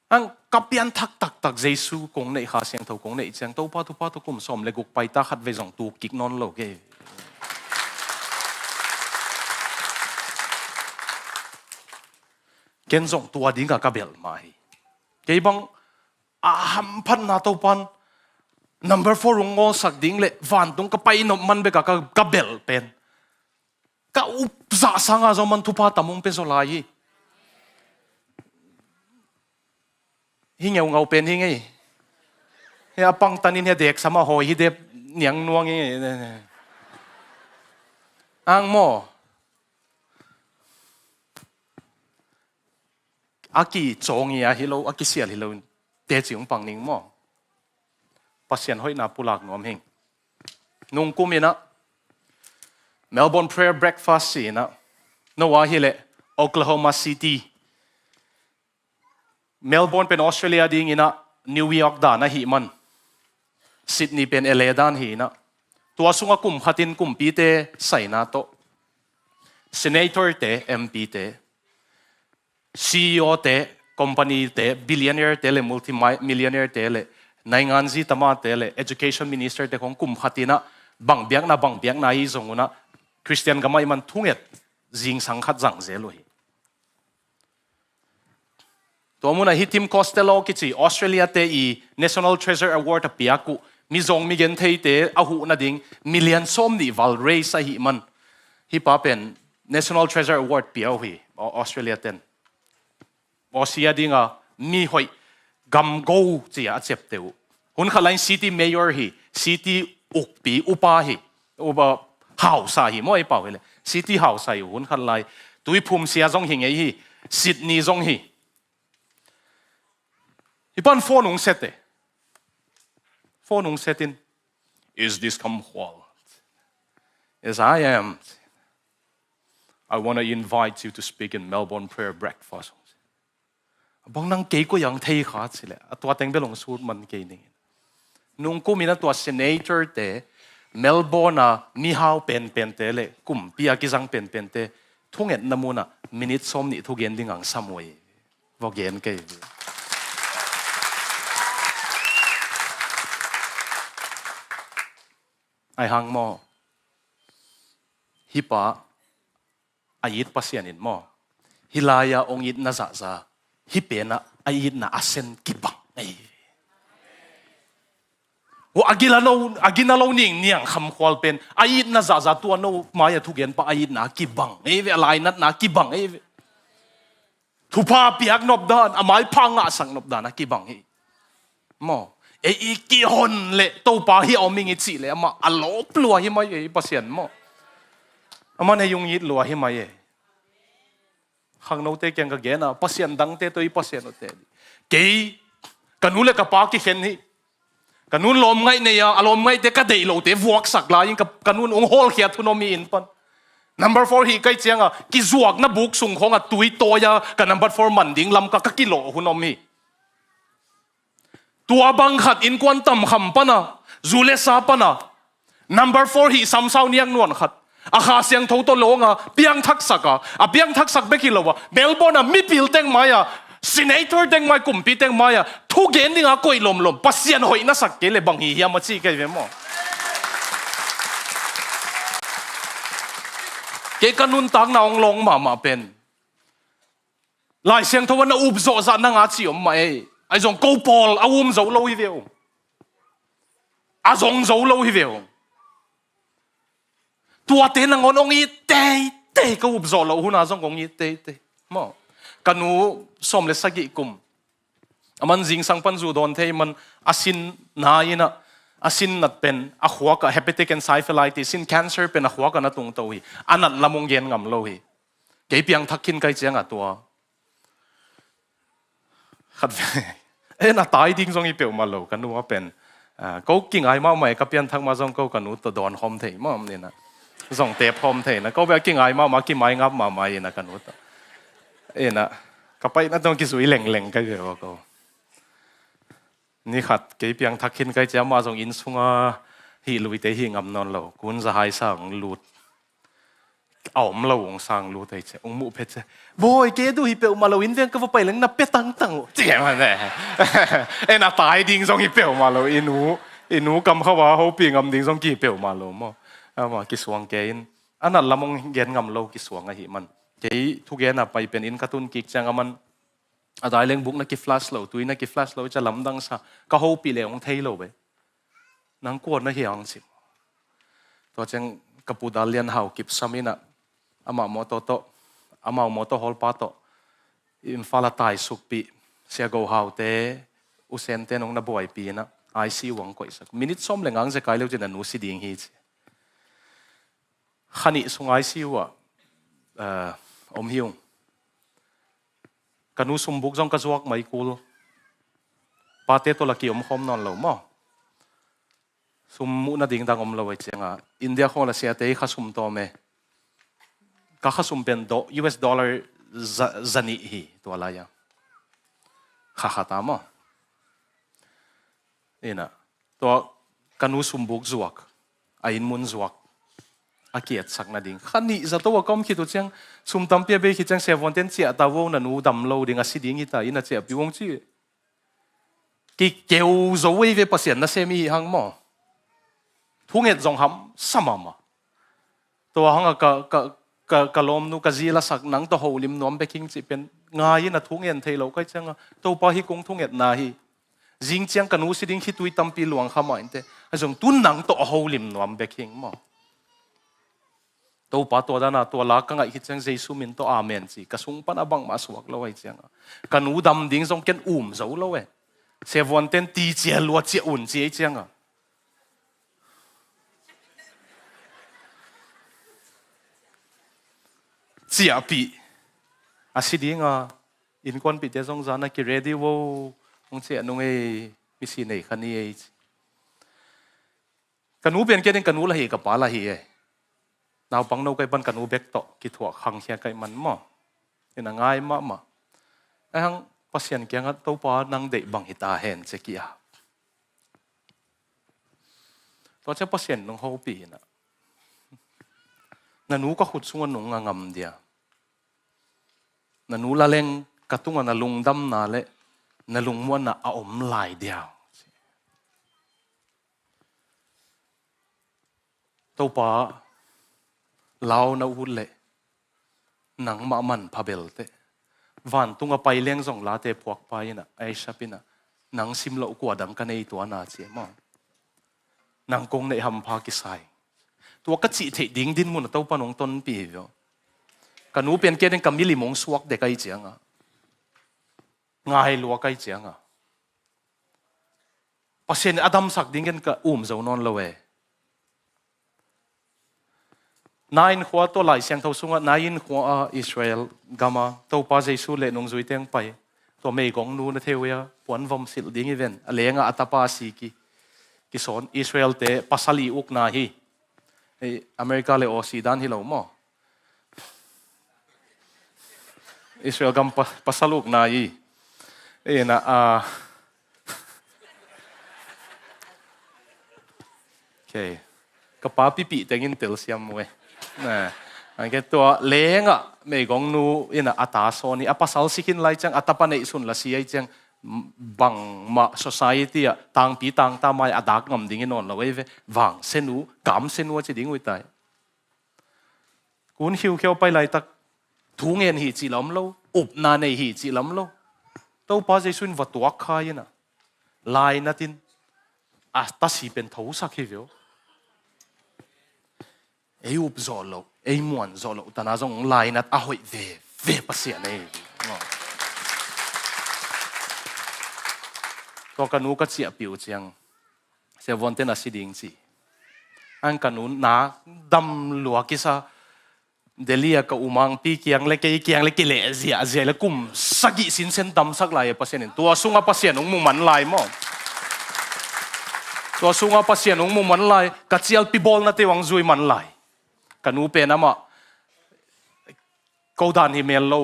Speaker 1: ang kapian tak jesu kong nei kha siang tho kong nei chang to pa tu kum som le guk pai ta khat ve jong tu kik non lo ke เกณฑ์ส่งตัวดิ้งกับกระเบลมาเกี่ยบังหัมพันนาตัวปัน number 4 รงงอสักดิ้งเละวันตรงกับไปนบมันไปกับกระเบลเป็นกับอุปสรรคสังอาจมันทุพาตมุงเป็นโซลายหิ้งเงาเป็นหิ้งไงเฮียปังตันนี่เฮียเด็กสมาหอยฮิเดบเหนียงนัวงี้อ่างหม้ออากีจงเงียฮิโลอากีเสียฮิโลเตจิงปังนิงหม้อปัสเซียนหอยนาปุลักงอมเฮงนุ่งกุมินะเมลเบิร์น prayer breakfast สินะนว่าฮิเลโอคลาโฮมาซิตี้เมลเบิร์นเป็นออสเตรเลียดิ้งนะนิวยอร์กด่านนะฮิมันซิดนีย์เป็นเอเลดานฮีนะตัวสุงกุมขัดินกุมปีเตใส่นาโตเซเนเตอร์เตเอ็มพีเตซีอีโอเตคอมพานีเตบิลเลียนเนอร์เตเลมัลติมิลเลียนเนอร์เตเลนายงานซีตมาเตเล education minister เตของกุมขัดินะบังเบียงนะฮีส่งนะคริสเตียนก็ไม่มันทุ่งเอ็ดจิงสังขัดจังเซลุยตัวมุนฮิติมคอสเตโลกิจิออสเตรเลียเตอี National Treasure Award เปียกุมีจงมีเงินเทยเตอาหูนาดิงมิลเลียนส้มนี่วัลเรย์ใส่หิมันฮิปาเป็น National Treasure Award เปียวหีออสเตรเลียเต็นออสเตรเลียดิงอ่ะมีหอยกัมโกจีอาเจ็บเตวหุ่นขลัง City Mayor ฮี City อุกปีอุปาฮีอุปเฮาส์ฮีมั่วไอ้เปล่าเลย City House ฮีหุ่นขลังตุยภูมิเสียจงหิงไอ้ฮีซิดนีย์จงฮีฮิปันโฟนงเซตเตโฟนงเซติน Is this Kham Khual? Yes, I am. I want to invite you to speak in Melbourne prayer breakfast. บางนั่งเก๋ก็ยังเทขาดสิแหละตัวเต็งไปลงสูตรมันเก๋นี่นุ่งกูมีนะตัว senator เตเมลเบิร์นอ่ะมีฮาวเป็นเตเลยกุมปีอากิจังเป็นเตทุ่งเอ็ดน้ำมูน่ะมินิทส้มนี่ทุกเย็นดิ่งอังสามวยบอกเย็นเก๋ไอหังหม้อฮิปะอายิดปัสยานินหม้อฮิลายาองยิดนาซาซาฮิเปนะอายิดนาอาเซนกิบังไอว่าอากินาโลนิ่งเนี่ยคำควอลเป็นอายิดนาซาซาตัวโนมายาทุกเย็นปะอายิดนากิบังเอเวอะไรนัดนากิบังเอเวทุพาเปียกนบดานอามายพังอาสังนบดานากิบังเอหม้อเออีกี่คนเละตัวป่าที่เอามิงิจิเลยมาอลบลัวหิมะเอปัสยันมั้งมันให้ยุงยิดลัวหิมะเอข้างนอกเตะยังก็เกนะปัสยันดังเตะตัวอีปัสยันเตะเกี่ยกันนู้นเลยกับปากี่เข็นนี่กันนู้นลมไงเนี่ยอารมณ์ไงเตะก็เดือดโลเตะวอกสักลายยังกับกันนู้นองโฮลเขียดทุนมีอินปัน number 4 ฮีใกล้เจียงอ่ะกิจวักนับบุกส่งของอ่ะตุยโตยากัน number 4 มันดิ่งลำกับกิโลทุนมีตัวบังขัดอินกวนต่ำคำปนะจูเลซาปนะ number 4 ฮีซ้ำเศร้าเนียงนวลขัดอาคาเสียงทงตัวโลงอ่ะเปียงทักษะอ่ะเปียงทักษะเบกิโลวะเมลเบิร์นอ่ะมีพิลเต็งไม้อ่ะซีเนเตอร์เต็งไม้กลุ่มปีเต็งไม้อ่ะทุกเย็นนี่อ่ะก็อีลมปัสยันหอยน่าสักเกลเลยบังฮียามาชี้กันเว้ยมั้งเกกันนุนตังนาองลงมาเป็นลายเสียงทวันอุบโซซานังอาชีอมไม่ไอ้จงโกปอลอาวุมโซโลฮิเวลอาจงโซโลฮิเวลตัวเตนังอนองอีเตก็อุบโซโลหุนาจงองอีเตมั้งกันนูสมเลสกิกุมมันจิงสังปันจูดอนเทมันอาสินนายินะอาสินนัดเป็นอาหัวกับ hepatic encephalitis สิน cancer เป็นอาหัวกับนัดตรงตัวฮีอันนัดละมงเย็นงำโลฮีเกี่ยเปียงทักขินไกเจียงอ่ะตัวขัดน่าตายดิ้งทรงอีเปียวมาโลกันนู้ว่าเป็นก็กิ่งไอ้มาใหม่ก็เปลี่ยนทักมาทรงก็กันนู้ตัวดอนหอมเทมั่งเนี่ยนะส่งเตะหอมเทนะก็แบบกิ่งไอ้มากิ่งไม้งับมาใหม่นะกันนู้ตัวนะก็ไปนั่นต้องกิสุยแหล่งกันเยอะก็นี่ขัดเกี่ยเปียงทักขินไกเจียมาทรงอินสุงฮีลุยเตหิงอำนนโลกุนจะหายสังลุดเอามาเราองสังรู้ได้เจ้าองมุเพชรโบยเกดูฮิเปลมาเราอินเวียงก็ว่าไปเล่นนับเป็ดตั้งเจ๋งมันแน่น่าตายดิ้งทรงฮิเปลมาเราอินูกำเขาว่าเขาปีงำดิ้งทรงกี่เปลมาเรามั่งกิสวงเกนอันนั้นละมงเย็นงำเรากิสวงไอ้หิมัน cái thu gen à bay pen in katun kik chang aman adai leng buk na ki flash lo tui na ki flash lo cha lam dang sa ka ho pi le ong thei lo be nang ko na hiang si to chang kapudalian hau kip samina ama mo to hol pa to in fala tai suk pi sia go hau te usen te nong na boy pi na IC wang ko isa minute som lengang se kai lo chen anu si ding hi khani sung IC wa om hiung kanu sumbuk jong ka zuak mai kul pate to laki om khom non lo mo sum mu na ding dang om lo wai chenga India khol sia te kha sum to me ka kha sum pen do US dollar zani hi to la ya kha kha ta mo ina to kanu sumbuk zuak ain mun zuak akiat sak na ding khani za to kom khi to chang sum tam pe be khi chang 17 chia ta wo na nu dam lo ding a si ding ita ina che pi wong chi ki keu zo we ve pasien na se mi hang mo thunget jong ham samama to hang ka lom nu ka zila sak nang to ho lim nom be king chi pen ngai na thungen thei lo kai chang to pa hi kong thunget na hi jing chang kanu si ding hi tui tam pi luang khama inte ajong tun nang to ho lim nom be king mo to pa to dana to la ka ngai hi chang jesu min to amen chi ka sung pan abang ma suak lo ai chang kanu dam ding jong ken zo lo we se von ten ti che lo che un che chang chia pi asidinga in kon pi te jong zana ki ready wo ong che nong e mi si nei khani e kanu ben ke den kanu la hi ka pa la hi e naw pang no kai ban kanu bek to ki thuak hang hia kai man mo ina ngai ma hang pasien kyang to pa nang de bang hita hen che kia to che pasien nong ho pi na nanu ka khut sunga nong ngam dia nanu la leng katunga na lungdam na le na lungmuan na a om lai dia to pa lao na u le nang ma man phabel te van tunga pai leng jong la te phuak pa ina ai shapina nang sim lo kwa dang ka nei to na che ma nang kong nei ham pha ki sai to ka chi the ding din mun to pa nong ton pi yo kanu pen ke den kamili mong suak de kai chianga ngai lo kai chianga pasien adam sak ding ka zo non lo we nine khwa to lai siang tho sunga nine khwa Israel gama to pa jesu le nong zui teng pai to mei gong nu na theuya pon vom sil ding even alenga atapa si ki son Israel te pasali uk na hi America le o si dan hi lo mo Israel gam pasaluk na hi na okay kapa pipi tengin tel siam we na cái tua lenga mei gong nu ina ata so ni apasal sikin lai chang atapa nei sun la si ai chang bang ma society a tang pi tang ta mai adak ngam ding in on la we wang senu kam senu chi ding wi tai kun hiu kheo pai lai tak thu ngen hi chi lam lo up na nei hi chi lam lo to pa je sun vatuak khai na lai na tin a ta si pen thau sak hi veo ei up zo lo ei muan zo lo ta na zong lai nat a hoi ve pasia nei to kanu ka chia piu chiang se von ten a siding chi an kanu na dam lua ki sa delia ka umang pi kiang le ke le zia le kum sagi sin sen dam sak lai pasien to sunga pasien ong mu man lai mo to sunga pasien ong mu man lai ka chial pi bol na te wang zui man lai kanu pe nama ko dan hi mel lo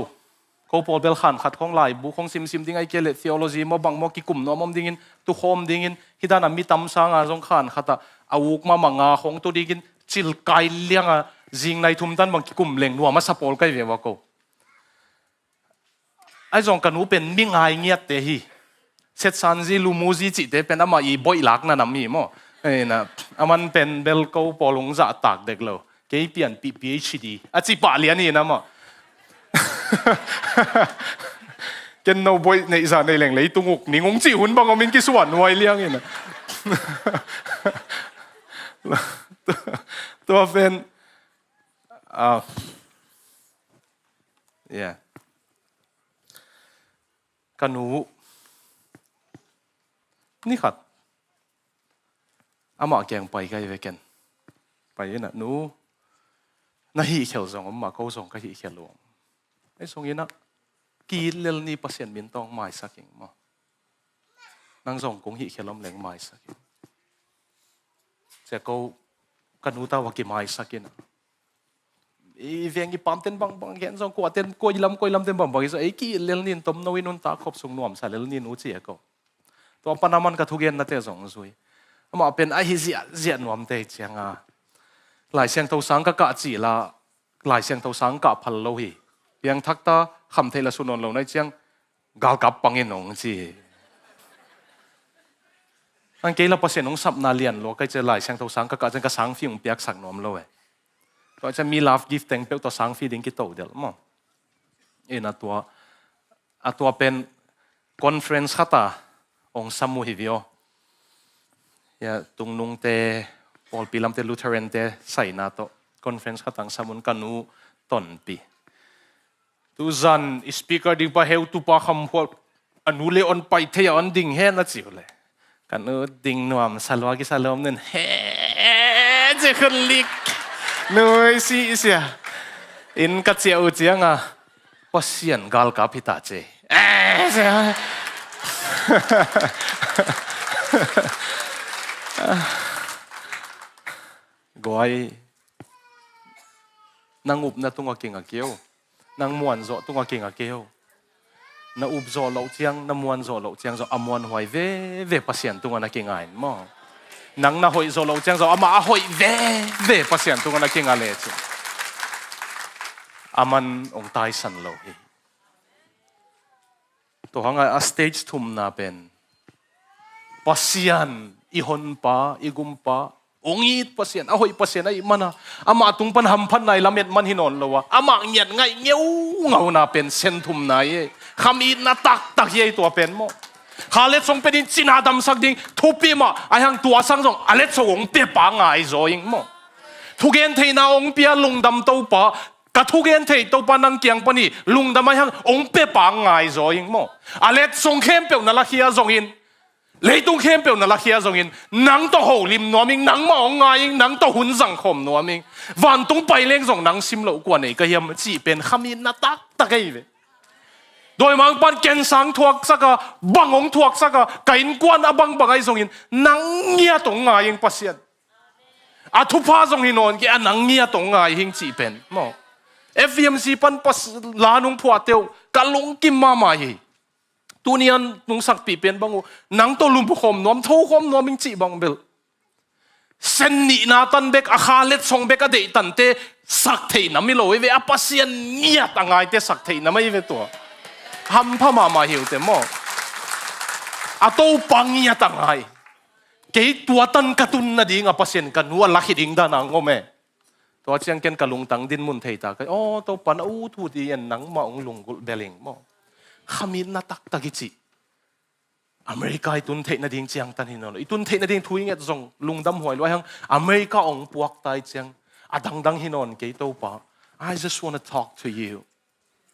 Speaker 1: ko pol bel khan khat khong lai bu khong sim ding ai ke le theology mo bang mo ki kum no mom dingin tu khom dingin hidana mi tam sanga jong khan khata awuk ma manga khong tu digin chil kai lianga jing nai thum dan bang ki kum leng nuama sapol kai vewa ko ai jong kanu pen mi ngai ngiat te hi set sanji lumuji chi te pen ama i boi lak na nam mi mo na aman pen bel ko polong za tak dek lo ke pian PhD a chi pa lian ni na ma cái nấu bôi này giờ này lệnh lấy tung ngục ní ngóng chỉ hun bằng mình cái xuẩn ngoài liang vậy nè tôi bên yeah kanu ni khát ama keng pai cái về ken pai nè nu na hi khel zong mà câu zong cái hi khel luangไอ้สงยินะกีเลลนี่เปอร์เซ็นต์มินตองไม่สักอย่างมั้งนางส่งกงหิเขลมแหลงไม่สักอย่างจะกูกันอุตาวากิไม่สักอย่างอีเวียงกีปั๊มเต้นบังบังเห็นส่งกวาดเต้นกวยลำเต้นบังบังไอ้กีเลลนี่ต้มนวินุนตาขบส่งนวมใส่เลลนี่นู้เจียก็ตัวปนามันกับทุกเย็นนั่นเต้ส่งสวยมาเป็นไอ้เจียนวมเต้เจียงอ่ะหลายเสียงเท่าสังกะกะจีละหลายเสียงเท่าสังกะพันโลหียังทักตาคำเทลสุนนลงในเชียงกาลกับปังเงินหงจีอันเกล้าเปอร์เซ็นต์ของสับนาเลียนโลก็จะหลายเชียงตัวสังก็จะกระสังฟีงเปียกสักนอมโลเอก็จะมีลาฟกิฟต์แต่งเปียกตัวสังฟีดิ้งกิโตเดียวมั้งอัตัวเป็นคอนเฟรนซ์ขัตาองซัมมูฮิวิโอตุงนุงเตพอลปีลัมเตลูเทเรนเตใส่นาโตคอนเฟรนซ์ขัตาสมุนกันูต้นปีtu zan speaker ding pa heu tu pa kham khol anu le on pai the on ding he na chiu le kan nu ding nuam salwa ki salom nen he je khon lik noi si sia in ka chiu chianga pasian gal ka phita che goi nangup na tunga kinga keu nang muan zo tunga kinga keo na up zo lo chiang na muan zo lo chiang zo amuan hoi ve pasien tunga na kingain mo nang na hoi zo lo chiang zo ama hoi ve pasien tunga na kinga le chi aman ong tai san lo hi to hanga a stage thum na pen pasian ihon pa igum pa ongit pasien ahoy pasien ai mana ama tung pan ham phan nai lamet man hinon lowa ama ngiat ngai ngau na pen sen thum nai khami na tak ye to pen mo khalet song pedin china dam sak ding thupi ma ahang tua sang jong alet song pe pa ngai zoing mo thugen theina ong pia lungdam to pa ka thugen thei to pa nang kyang pani lungdam ahang ong pe pa ngai zoing mo alet song khem pe na la khia zong in lấy tung khem bèo na la khia zong in nang to ho lim no ming nang ma ong ngai nang to hun zang khom no ming van tung pai leng zong nang sim lo kwa nei ka hiam chi pen khamin na tak ei ve doi mang pan ken sang thuak saka bangong thuak saka kain kwan abang bangai zong in nang ngia tong ngai ing pasien a thu pha zong in on ki anang ngia tong ngai hing chi pen mo FVMC pan pas la nung phwa teu kalung kim ma ma hi tu nian nung sak pi pen bangu nang to lum khom nom tho khom nom ming chi bang bel sen ni na tan bek a khalet song bek a de tan te sak thei na mi lo ve a pasien nia tangai te sak thei na mai ve to ham pha ma hiu te mo a to pangia tangai ke tua tan katun na ding a pasien kan wa la khiding da na ngome to chiang ken kalung tang din mun thei ta ka o to pan u thu ti en nang ma ong lung gul beling mo khamin na tak ichi America itun thei na ding chiang tan hinolo itun thei na ding thuing et zong lungdam hoi lo hang America ong puak tai chiang adang hinon ke to pa I just want to talk to you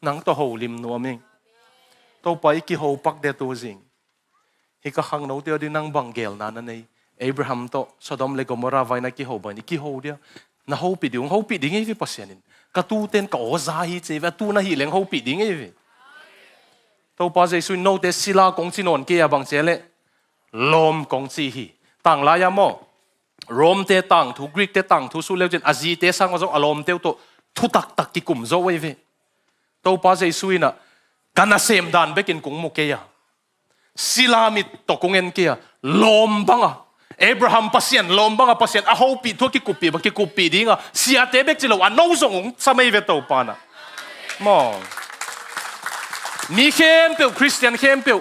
Speaker 1: nang to ho lim no ming to pa ki ho pak de to jing hi ka khang no te din nang bangel na na nei Abraham to Sodom le Gomorrah vai na ki ho ba ni ki ho dia na ho pi ding ei vi pasianin ka tu ten ka o za hi che va tu na hi leng ho pi ding ei vi to pa Jesu no te sila kong chinon ke abang chele lom kong chi hi tang la ya mo rom te tang thu Greek te tang thu su le jen azi te sang zo alom te to thu tak ki kum zo we ve to pa Jesu ina kana sem dan bekin kong mo ke ya sila mit to kongen ke ya lom banga Abraham pasien lom banga pasien a ho pi thu ki kupi dinga sia te bek chilo an no zong sa mai ve to pa na mo ni khem pe Christian khem pe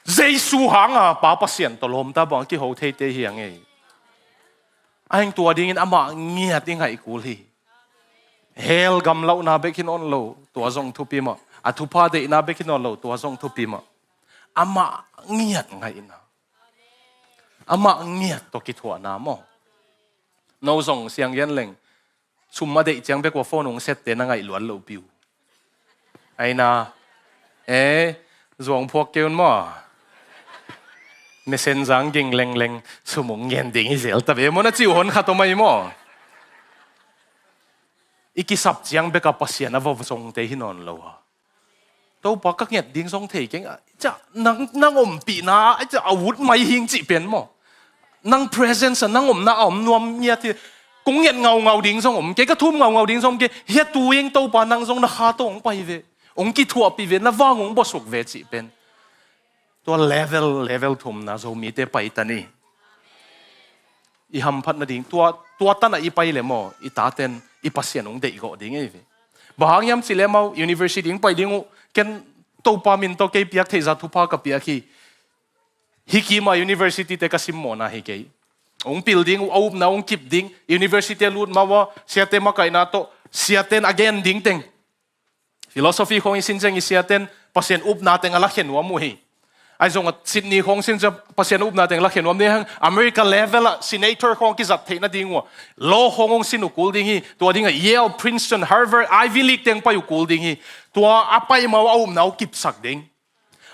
Speaker 1: Jesu hanga pa pasien to lom ta bang ki ho thei te hiang ei anh tua ding in ama ngia ting hai kul hi เฮลกำเล่านาเบกินออนโลตัวทรงทุปีมาอัตุพาเดนาเบกินออนโลตัวทรงทุปีมาอามาเงียดไงนะอามาเงียดตัวกิทัวนาโมน้องส่งเสียงยันเล่งชุมมาเดจังเบกว่าโฟนงเซตเตนังไงล้วนโลบิวไอ้นาจวงพวกเกี่ยวมั้งเมเซนจังกิงเล่งเล่งสมองเย็นดิ่งเสียแต่เบมันจิ้วหนขัดตัวไม่มั้งอีกสับจังเบกับภาษาหน้าว่าส่งเตหินอนเราตัวปากก็เงียดดิ่งส่งเทกิงจะนั่งอมปีน่าจะอาวุธไม่หิงจีเป็นมั้งนั่ง presence นั่งอมน่าอมนวมเมียที่กุ้งเงียดเงาดิ่งส่งอมเกก็ทุ่มเงาดิ่งส่งเกเฮียตัวเองตัวปานั่งส่งน่าขาตัวองไปเวองกิทัวปีเวน่าว่างองบสุกเวจีเป็นตัว level ทุ่มนะโซมีเตไปตันนี่อีหัมพัดนาดิ่งตัวตันอีไปเลยมั้งอีตาเต็นอีปัสเซียนองเด็กก็ดิ่งไอ้เวบางยามสิเลมา university ดิ่งไปดิ่งกันตัวปามินตัวเก็บยักษ์เทจัตุพากับยักษ์ฮิกิมา university เตก็สิมโมนะฮิกิอง building เอาหน้าองกิบดิ่ง university ลุดมาว่าเสียเต็มมาไกลนาโตเสียเต็น again ดิ่งเต็ง philosophy ของอิสินเจงอิเสียเต็นปัสเซียนอุบนาเต็งอะไรเขียนว่ามุฮีไอ้จงซิดนีย์ของสินเจปัสเซียนอุบนาเต็งอะไรเขียนว่าเนี่ยอเมริกา level ละ senator ของกิจัดเทนดิ่งว่า law ของสินุกุลดิ่งฮีตัวดิ่งYale Princeton Harvard Ivy League เต็งไปอยู่กุลดิ่งฮีตัวอาไปมาว่าเอาหน้ากิบสักดิ่ง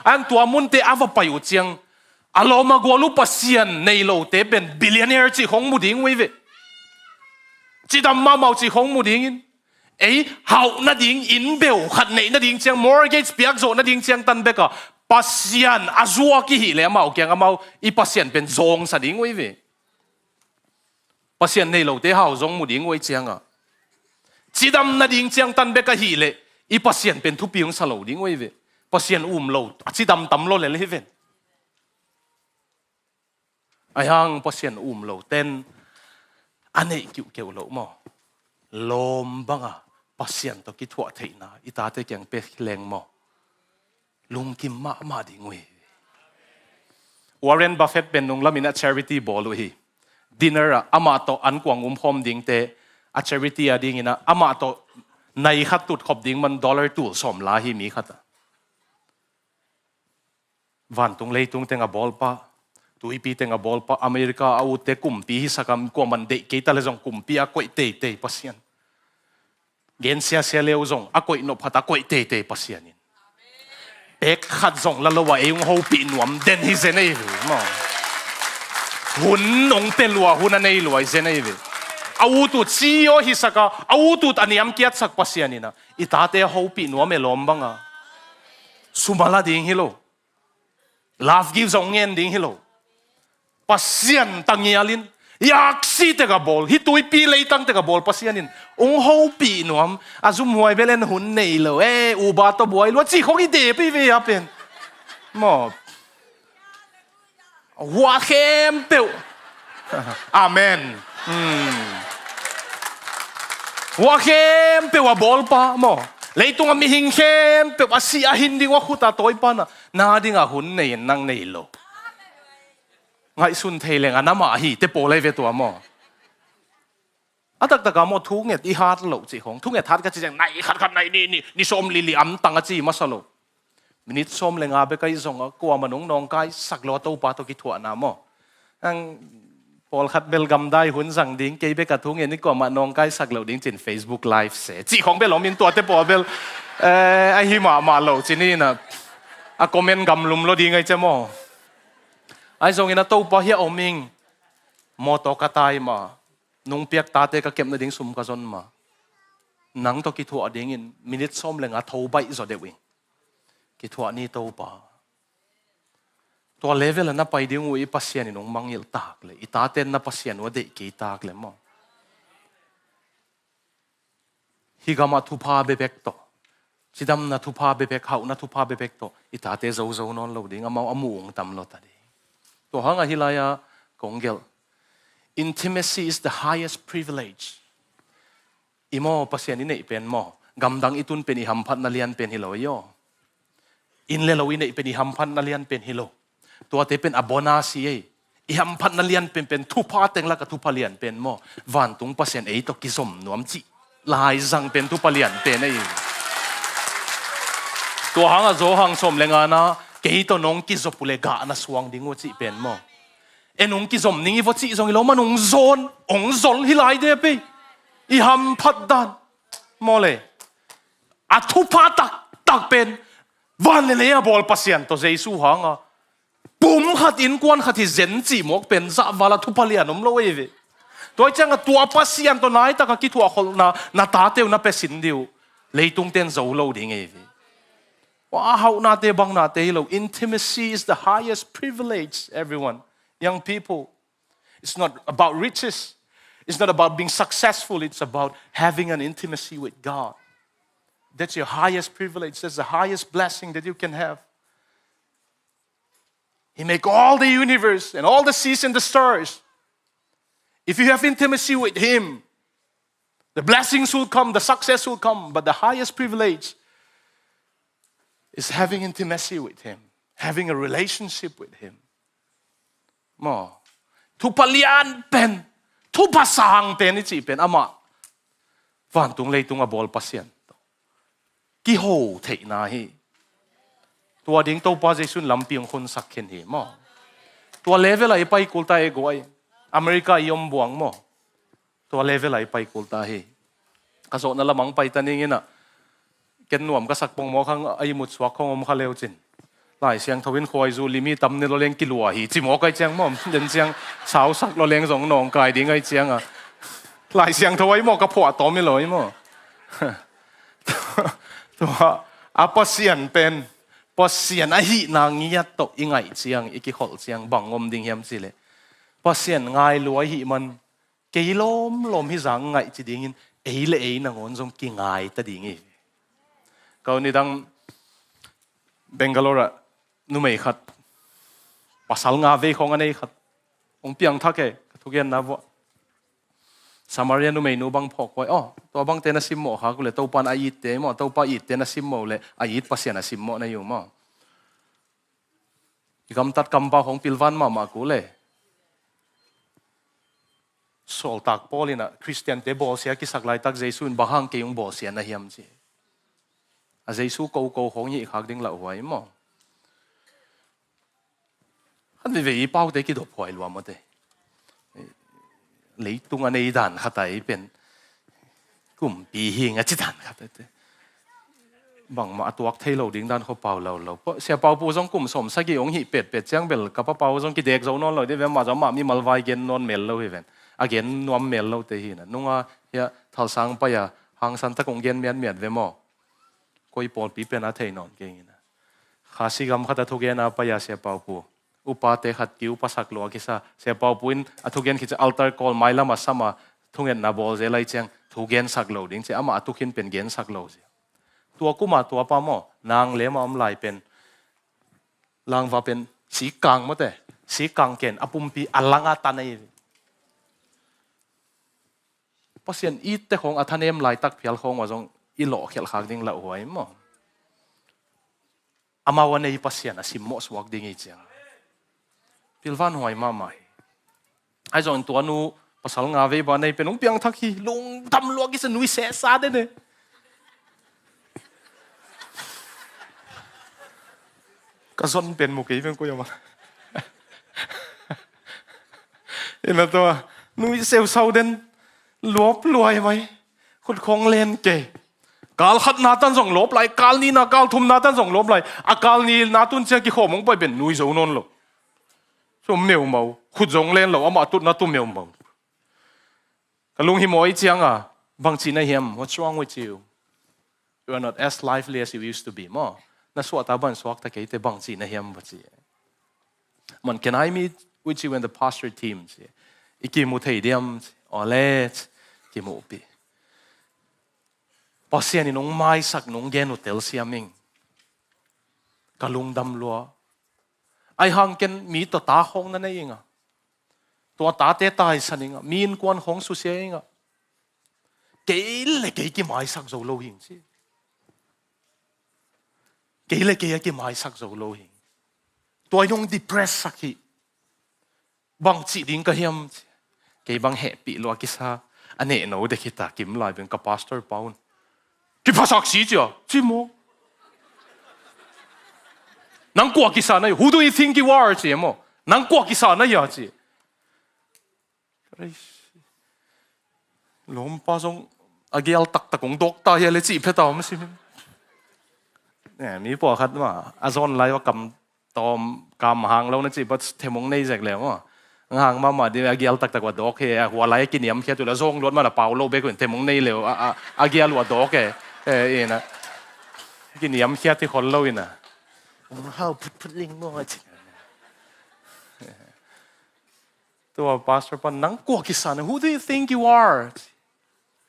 Speaker 1: อันตัวมุนเตอว่าไปอยู่เจียงอารมณ์กว่าลูกปัสเซียนในโลกเตเป็น billionaire จีของมุดิ่งไว้เวจีดำมาเมาจีของมุดิ่งเฮานาดิ่งอินเบลขัดในนาดิ่งเจียง mortgage เปียกโจนาดิ่งเจียงตันเบกะปัสเซียนอาจัวกี่หิเลยมาเอาเกียงมาอีปัสเซียนเป็นจงสัดิ่งไว้เวปัสเซียนในโลกเตเฮาจงมุดิ่งไว้เจียงอ่ะจีดำนาดิ่งเจียงตันเบกะหิเลยอีปัสเซียนเป็นทุบปีของสโลดิ่งไว้เวปัสเซียนโลจีดำตำโลเลยเว้นไอ้ฮังปัสเซียนโลเต้นอันนี้เกี่ยวโลมั้งลมบังอ่ะปัสเซียนตัวกิทัวเทน่าอีตาเตยังเป็ดแรงมั้งลุงกิมมาดิ่งเว้ยวอร์เรนบัฟเฟตเป็นนุ่งละมินะ charity ball เว้ย dinner อ่ะอามาโตอันกวางพรมดิ่งเตa charity อ่ะดิ่งนะอามาโตในขัดตุดขบดิ่งมัน$ตัวสมลาหิมีขัดวันตรงเลยตรงเต็งบอลปะตัวอีปีเต็งบอลปะอเมริกาเอาเตกุมปีสักคำกว่ามันเด็กกี่ตาเลยจงกุมปีอะก๋วยเตปัสเซียนเกณฑ์เสียเลวจงอะก๋วยนบพัดอะก๋วยเตปัสเซียนินเอกขัดจงละละว่าเองเขาปีนวมเด่นฮิเซนเอวิมั้งหุ่นองเตลัวหุ่นอันนี้ลัวฮิเซนเอวิเอาตุดซีโอฮิสักเอาตุดอันนี้อันเกียรติสักปัสเซียนินะอีตาเตเขาปีนวมเมลอมบังอะสุมาลาดิ่งฮิโลlove gives องเงินดิ่งฮิโลปัสเซียนตั้งยาลินอยากซีเตกับบอลฮิตุยปีเลยตั้งเตกับบอลปัสเซียนินองเขาปีนวมอาจุมหวยเบลนหุ่นเนยเลยอุบาตบวยล้วนจีของอีเดปีเวียเป็นหมอหัวเข้มเปียวอาเมนหัวเข้มเปียวบอลปะหมอเลยตรงมีหิงเข้มเปียวอาศิอาหินดิ่งว่าขุดตาตัวอีปานะนาดิ่งอาหุ่นเนยนั่งเนยโลไงสุนเทเลงอันนั้นมาฮีเตโปเลยเวตัวมออันตักกามอทุกเนี่ยอีฮาร์ดโลจีของทุกเนี่ยทัดก็จะยังไหนขัดไหนนี่ส้มลิลิอัมตังกจีมาสโลมินิส้มเลงอาเบกไอซงกลัวมันน้องกายสักโลตัวปาตัวกิทัวน้ามออังพอลขัดเบลกัมได้หุ่นสั่งดิ้งเกยเบกทุกเนี่ยนี่กลัวมันน้องกายสักโลดิ้งจิน Facebook Live เสจีของเบลมินตัวเตโปเบลไอฮิมาโลจีนี่นะอะคอมเมนต์กำลุมโลดิ้งไอเจมอไอ้ทรงอินาโตปะเฮียอมิงมอตอกตายมานุ่งเปียกตาเตก็เก็บในดิ่งซุ่มกระจนมานังตอกิทัวดิ่งอินมินิทส้มเลงอาทใบจอดเดวิกิทัวนี่โตปะตัวเลเวลน่ะไปดิ่งวุ้ยปัสเซียนนุ่งมังยิลตากเลยอีตาเต้นน่ะปัสเซียนว่าเด็กกีตากเลยมั้งฮิกามาทุพาเบเบกโตจิดำน่ะทุพาเบเบกเขาน่ะทุพาเบเบกโตอีตาเตเจ้านอนเราดิ่งอามาอามูงตำโลตัดตัวหางฮิลายากงเกล intimacy is the highest privilege อีโมปัสยานี่เนี่ยเป็นโมกำดังอิตุนเป็นอิหัมพันนาเลียนเป็นฮิโลยออินเลลวินเนี่ยเป็นอิหัมพันนาเลียนเป็นฮิโลตัวเตเป็นอบนาซีอิหัมพันนาเลียนเป็นทุพาเต็งละกับทุพาเลียนเป็นโมวันตุงปัสยานตกิสมนวมจิ ลายจังเป็นทุปเลียนเป็นไอ้ตัวหังโจหังสมเลงานะเกี่ยตัวน้องกิจปุเลกานะสวงดิ้งวัจิเป็นมั้งน้องกิจมนิ่งวัจิจงอีโลมันองโซนฮิไลเดไปอีฮัมพัดดันมอเลยอัทุพาตักเป็นวันเลยบอลปัสยันตัวเจสุหังปุ่มขัดอินกวนขัดที่เจนจีมกเป็นซาวาลทุพเลียนมโลเอเวตัวจังตัวปัสยันตัวไหนตะกกิทัวคนนาตาเตวนาเปสินดิวเลยตุงเต้นโจโลดิ้งเอเวว่าเขานาเตบังนาเตโล intimacy is the highest privilege everyone young people it's not about riches it's not about being successful it's about having an intimacy with God that's your highest privilege that's the highest blessing that you can have He make all the universe and all the seas and the stars if you have intimacy with Him the blessings will come the success will come but the highest privilege is having intimacy with Him, having a relationship with Him. Mo, tu palian pen, tu pasang pen ni pen ama, van tung lei tung abol pasien. Ki ho thei na hi. Tua ding to pa Jesun lampiang kon sakhen hi mo. Tua level ai pai kulta e goai. America iom buang mo. Tua level ai pai kulta hi. Kaso na lamang pai taningin na. เกินหน่วมก็สักปงมอข้างไอ้หมุดสวักของอมคาเลวจินหลายเสียงทวินคอยจูลิมีตำเนี่ยเราเลี้ยงกิลัวหีจิมอไก่เจียงม่อมเดินเจียงสาวสักเราเลี้ยงสองหนองไก่ดิ้งไก่เจียงอ่ะหลายเสียงทวิมอกระเพาะตอมไม่เลยมั่งตัวอาปเสียนเป็นปเสียนไอ้หีนางเงียตกยังไงเจียงอีกขอลเจียงบังงมดิ้งเฮียมสิเลยปเสียนง่ายรวยหีมันกี่ลมที่สังไงจีดิ้งอินเอ๋เลยนางอนทรงกี่ง่ายตะดิ้งอีก็นี่ดังเบงกาลอร์นุ่มเอขัดภาษาลงาเวของอันนี้ขัดองเปียงทักเกทุกอย่างนะว่าสามารีนุ่มเอนูบังพอกไว้อ๋อตัวบังเตนสิมโมค่ะกูเลยตัวปานอายิตเตมอตัวปาอิตเตนสิมโมเลยอายิตภาษาสิมโมนะอยู่มั้งอีกคำตัดคำบ่าของพิลวันมากูเลยโซลตักพอลินะคริสเตียนเตบอลเสียกิสักไลตักเจสุนบางเกยงบอลเสียนะเฮียมจีอาเจสูโกของยี่ขักดิ้งเหล่าไว้มั้งฮันดีเวียป้าเด็กกี่ดอกพลอยรวมมาเด้เลยตรงอันนี้ด่านขัดไอเป็นกลุ่มปีหิงอ่ะจิด่านขัดเด้บางมาตัวเทโลดิ้งด่านเขาเป่าเราเพราะเสียเป่าปูจงกลุ่มสมสักกี่องค์หิเป็ดเจ้าเบลกับเป่าจงกี่เด็กเจ้านอนเลยได้เว้นมาจะมามีมัลวายเกนนอนเมลเราเว้นอาเกนนวมเมลเราเตหินะนุ่งอ่ะเฮียทัลสังไปอ่ะหางสันตะกงเกนเมียนเว้นมั้งก็อีปอลปีเป็นอะไรนอนเก่งนะข้าศึกขัดทุกอย่างนะไปยาเสียเป่าปูอุปาเตขัดกิ้วภาษากลัวกิซาเสียเป่าปูนทุกอย่างคิดจะอัลเตอร์คอลไม่ละมาสมาทุกอย่างนับบอลเจไลเชียงทุกอย่างสักโลดิ้งเจ้ามาทุกอย่างเป็นเกณฑ์สักโลเจ้าตัวกูมาตัวป้าหมอนางเลี้ยมาอมไหลเป็นลางว่าเป็นสีกลางมั้งแต่สีกลางเกณฑ์อปุ่มปีอัลลังอาตันไอเพราะเสียนอีแต่ของอัธเนมไหลตักเพียลของว่าจงอีหลอกเขียนขากดิ้งละหัวมั้งอามาวันนี้ปัสยานะสิมอสวักดิ้งอีเจียงพิลวันหัวมาใหม่ไอ้จงตัวนู้ภาษาลงาเวบานในเป็นองเปียงทักฮีลุงทำลวกิสนุยเสซาเดเนี่ยก็ส่วนเป็นมุกี้เป็นกูยังมาเห็นไหมตัวนุยเซลเซาเดนลบรวยไหมคุณคงเล่นเก๋กาลขัดนาตันส่งลบไหลกาลนี้นะกาลทุ่มนาตันส่งลบไหลอากาลนี้นาตุนเชียกี่ข้อมงไปเป็นนุยโจนนหรอชมเมียวเมาขุดจงเล่นหรอเอามาตุนนาตุเมียวเมากลุงหิมอยเจียงอ่ะบางทีนะเฮียม What's wrong with you You are not as lively as you used to be มั้งนั่นสวดตาบันสวกตะเกียแต่บางทีนะเฮียมบัดนี้มัน Can I meet with you and the pastor team อีกกี่มุทัยเดียมอ๋อเล่กี่มุปีพอเสียนี่น้องไม้สักน้องเกนุเตลเสียมิงกะลุงดำลัวไอหังเกนมีตัวตาของนั่นเองอ่ะตัวตาเตตายสันเองอ่ะมีนกวนของสุเสียเองอ่ะเกลเลยเกกี่ไม้สักโจโลหิงสิเกลเลยเกกี่ไม้สักโจโลหิงตัวยงดิเพรสสักทีบางจีดิ้งก็เฮียมเกบางแห่ปีลัวกิซา anh ấy nói để kita kiếm lại bên cái pastor paun cái phát sắc gì chứ chứ mo nang qua kisa này who do you think you are chứ mo nang qua kisa này ya chứ lom pa song agial tak kong dokta ya le chi phe tao mà sim nè mi po khat ma azon lai wa kam tom kam hang lo na chi but themong nei jek le mo hàng mà đi agial tak wa dok he wa lai ki niam khia tu la zong lot ma la pau lo be ko themong nei le agial wa dok he e na ki niam khia ti khol lo ina how put ling mo chiตัวพาสเตอร์ปนนังกว่ากิสาน who do you think you are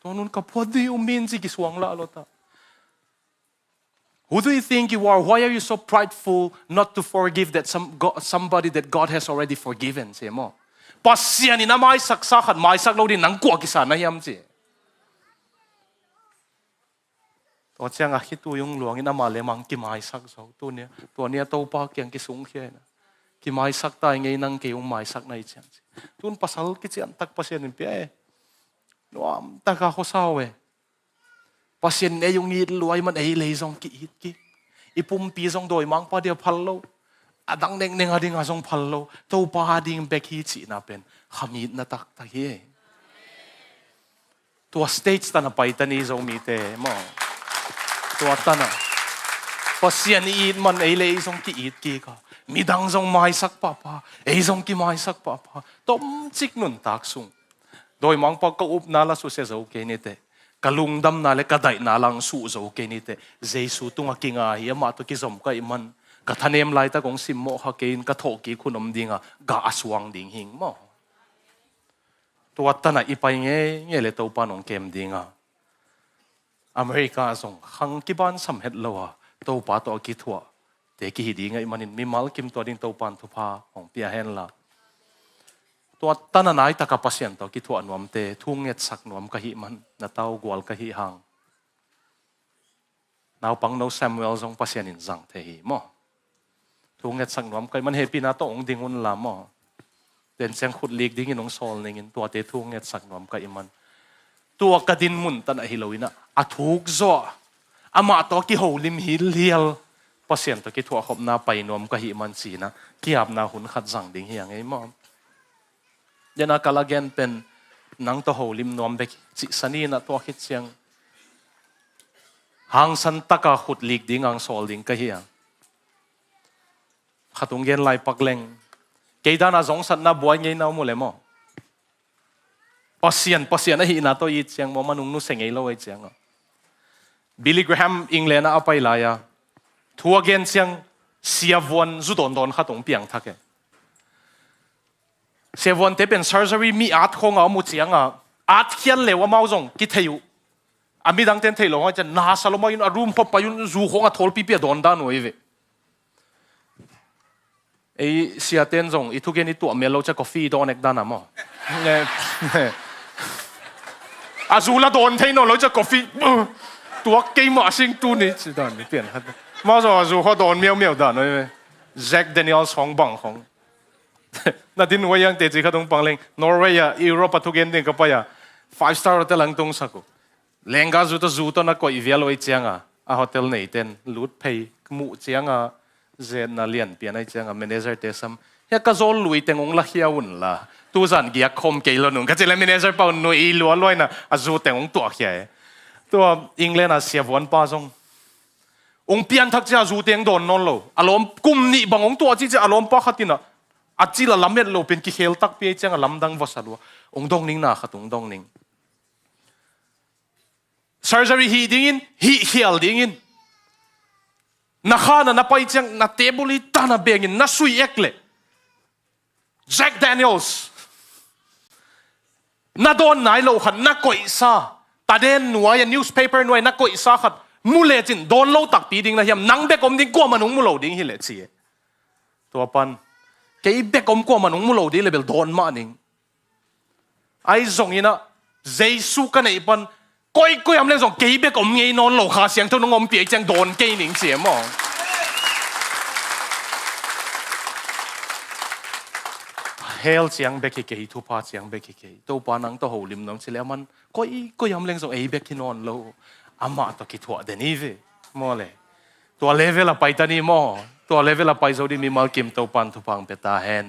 Speaker 1: ตัวนู้นกับพอดีอุมินสิกิสวงละลตา who do you think you are why are you so prideful not to forgive that somebody that God has already forgiven ใช่ไหมปัสยานี่นะไม่สักสักขัดไม่สักเราดินังกว่ากิสานนะยามจีตัวเจ้าอาคิดตัวยงหลวงนี่นะมาเลยมังกิไม่สักเขาตัวเนี้ยตัวปากยังกิสูงแค่นะกิไม่สักตายไงนังเกี่ยวไม่สักในเชียงตุนภาษากิจอันตักภาษาหนึ่งเปียน้อมตากาเขาเศร้าเว้ภาษาเนี่ยยงงี้รวยมันเลยซองกิอีปุ่มปีซองโดยมังพอเดียวพัลโลอดังเน่งอดิ่งซองพัลโลตัวปาดิ่งเบกฮีจีน่าเป็นขมิดน่าตักตะเฮตัวสเตจตันไปตันนี้ซองมีเตมอตัวตันภาษานี้มันเลยซองกิก็มีดังทรงไม้สักป่าทรงกี่ไม้สักป่าต้มจิกนุนตักซุงโดยมังปอกก็อุบนาลสุเสจโอเคนี่เตกะลุงดำนาเลกะได้นาลังสุโอเคนี่เตเจสุตุงกิงาเฮียมาตุกิสมก็อิมันกะทะเนมไลตะกงซิมโมฮะเกนกะโถกีคุณอมดิงะกะอสวังดิงหิงมอตัวตันอีไปเงี้ยเลยตัวปานองเกมดิงะอเมริกาส่งขังกิบันสำเร็จแล้วตัวปาตัวกิทัวแต่กี่หิดีไงมันมีมัลกิมตัวดินตัวปันทุพาของเปียเฮนละตัวตันนายตะกับพัศยันตัวกิทัวนวมเตทุ่งเง็ดสักนวมกะหิมันนาเต้ากวลกะหิหางนาวปังนาวแซมเวลซงพัศยันินจังเทหิมอทุ่งเง็ดสักนวมกะมันเฮปีนาโตองดิงุนลามอเดินเสียงขุดลีกดิ้งนองโซลนิงตัวเตทุ่งเง็ดสักนวมกะอิมันตัวกระดินมุนตันอหิโลวินะอะทุกจ่ออามาตัวกิโหลิมฮิลเฮียลภาษาตัวกิทัวขบนาไปนวมกะหิมันสีนะกี่อาบนาหุนขัดจังดิ่งเฮียงไงมอยันากาลาเกนเป็นนังตัวโหลิมนวมเบกจิสันีนะตัวคิดเสียงหางสันตะกะขุดลีกดิ่งอังโซลดิ่งกะเฮียงขัดตุงเกนไลปักเลงเกยดานาสงสันนาบวยไงนาโมเลมอภาษานะหินาตัวยีเสียงมอมันนุ่งนุ่งเสงไงเราไอเสียงบิลลี่แกรแฮมอิงเลน่าไปลายะทัวเกนเสียงเสียวันจุดโดนขัดตรงเปียงทักเกเสียวันเตเป็น surgery มีอาร์ตคงเอาหมดเสียงอาร์ตเขียนเลยว่าเมาจงกิเทยุอามีดังเต้นเทลงจะนาสลมายุนอารุมพบไปยุนจูคงอาทอลปีเปียโดนด้านหน่วยเวไอเสียเต้นจงอีทุกเกนี่ตัวเมลโลจะกาแฟโดนเอกด้านน่ะมั้งเนี่ยอาจูละโดนเทนเราจะกาแฟตัวเกมมาซิงตูนี่สิด้านนี้เปลี่ยนครับมาจากอาจูเขาโดนเมียวด้านหน่วยเวแจ็คเดนิเอลสองบังของนาดินวัยยังเตจิขัดตรงปังเลงนอร์เวย์ยุโรปทุกเย็นเด็กก็ไป5 star hotel หลังตรงสักกูเลงกาจูตนักก็อีเวลไว้เจียงโฮเทลไหนเต็นลูดเพย์มู่เจียงเจนนาเลียนเปียนไอเจียงแมเนเจอร์เตซัมเฮียก็โซลุยเต็งองละเฮียวุ่นละตู้สันเกียร์คมเกลนุ่งก็จะเล่นแมเนเจอร์เป่าหน่วยอีล้วนลอยนะจูเต็งองตัวเฮียตัวอังกฤษเสียวันป้าจงองเปียนทักจะจูเต็งโดนนนโลอารมณ์กุมนี่บางองตัวที่จะอารมณ์ป้าขัดตินะอาจีละลำเม็ดโลเป็นกิเฮลตักเปียจังลำดังวสัลวะองดงนิงนาขัดองดงนิง surgery ฮีดิ้งฮีเฮลดิ้งนักข้านะนับไปจังนับเทบุลีตานับเบงินนับสุยเอกเลยแจ็คแดเนียลส์นัดโดนไหนโลขัดนักกอยซาตาเดนหน่วยนิวส์เพเปอร์หน่วยนักกอยซาขัดมูเลจินโดนโลตักปีดิ้งนะเฮียมนังเบกอมดิ้งกัวมันงมูโลดิ้งฮิเลชีตัวปันเกี่ยเบกอมกัวมันงมูโลดิ้งเลเบลโดนมาดิ้งไอ้ส่งยินะเจสุกันไอ้ปันก้อยอำเรื่องส่งเกี่ยเบกอมไงนอนโลขาเสียงเท่าน้องอมเปียจังโดนเกี่ยหนิงเสียมั้งเฮ hell chiang beki ke thu pa chiang beki ke to pa nang to ho lim nang chile man ko yam leng so ei beki non lo ama to ki thua de ni ve mo le to level a pai ta ni mo to level a pai zo di mi mal kim to pan thu pang pe ta hen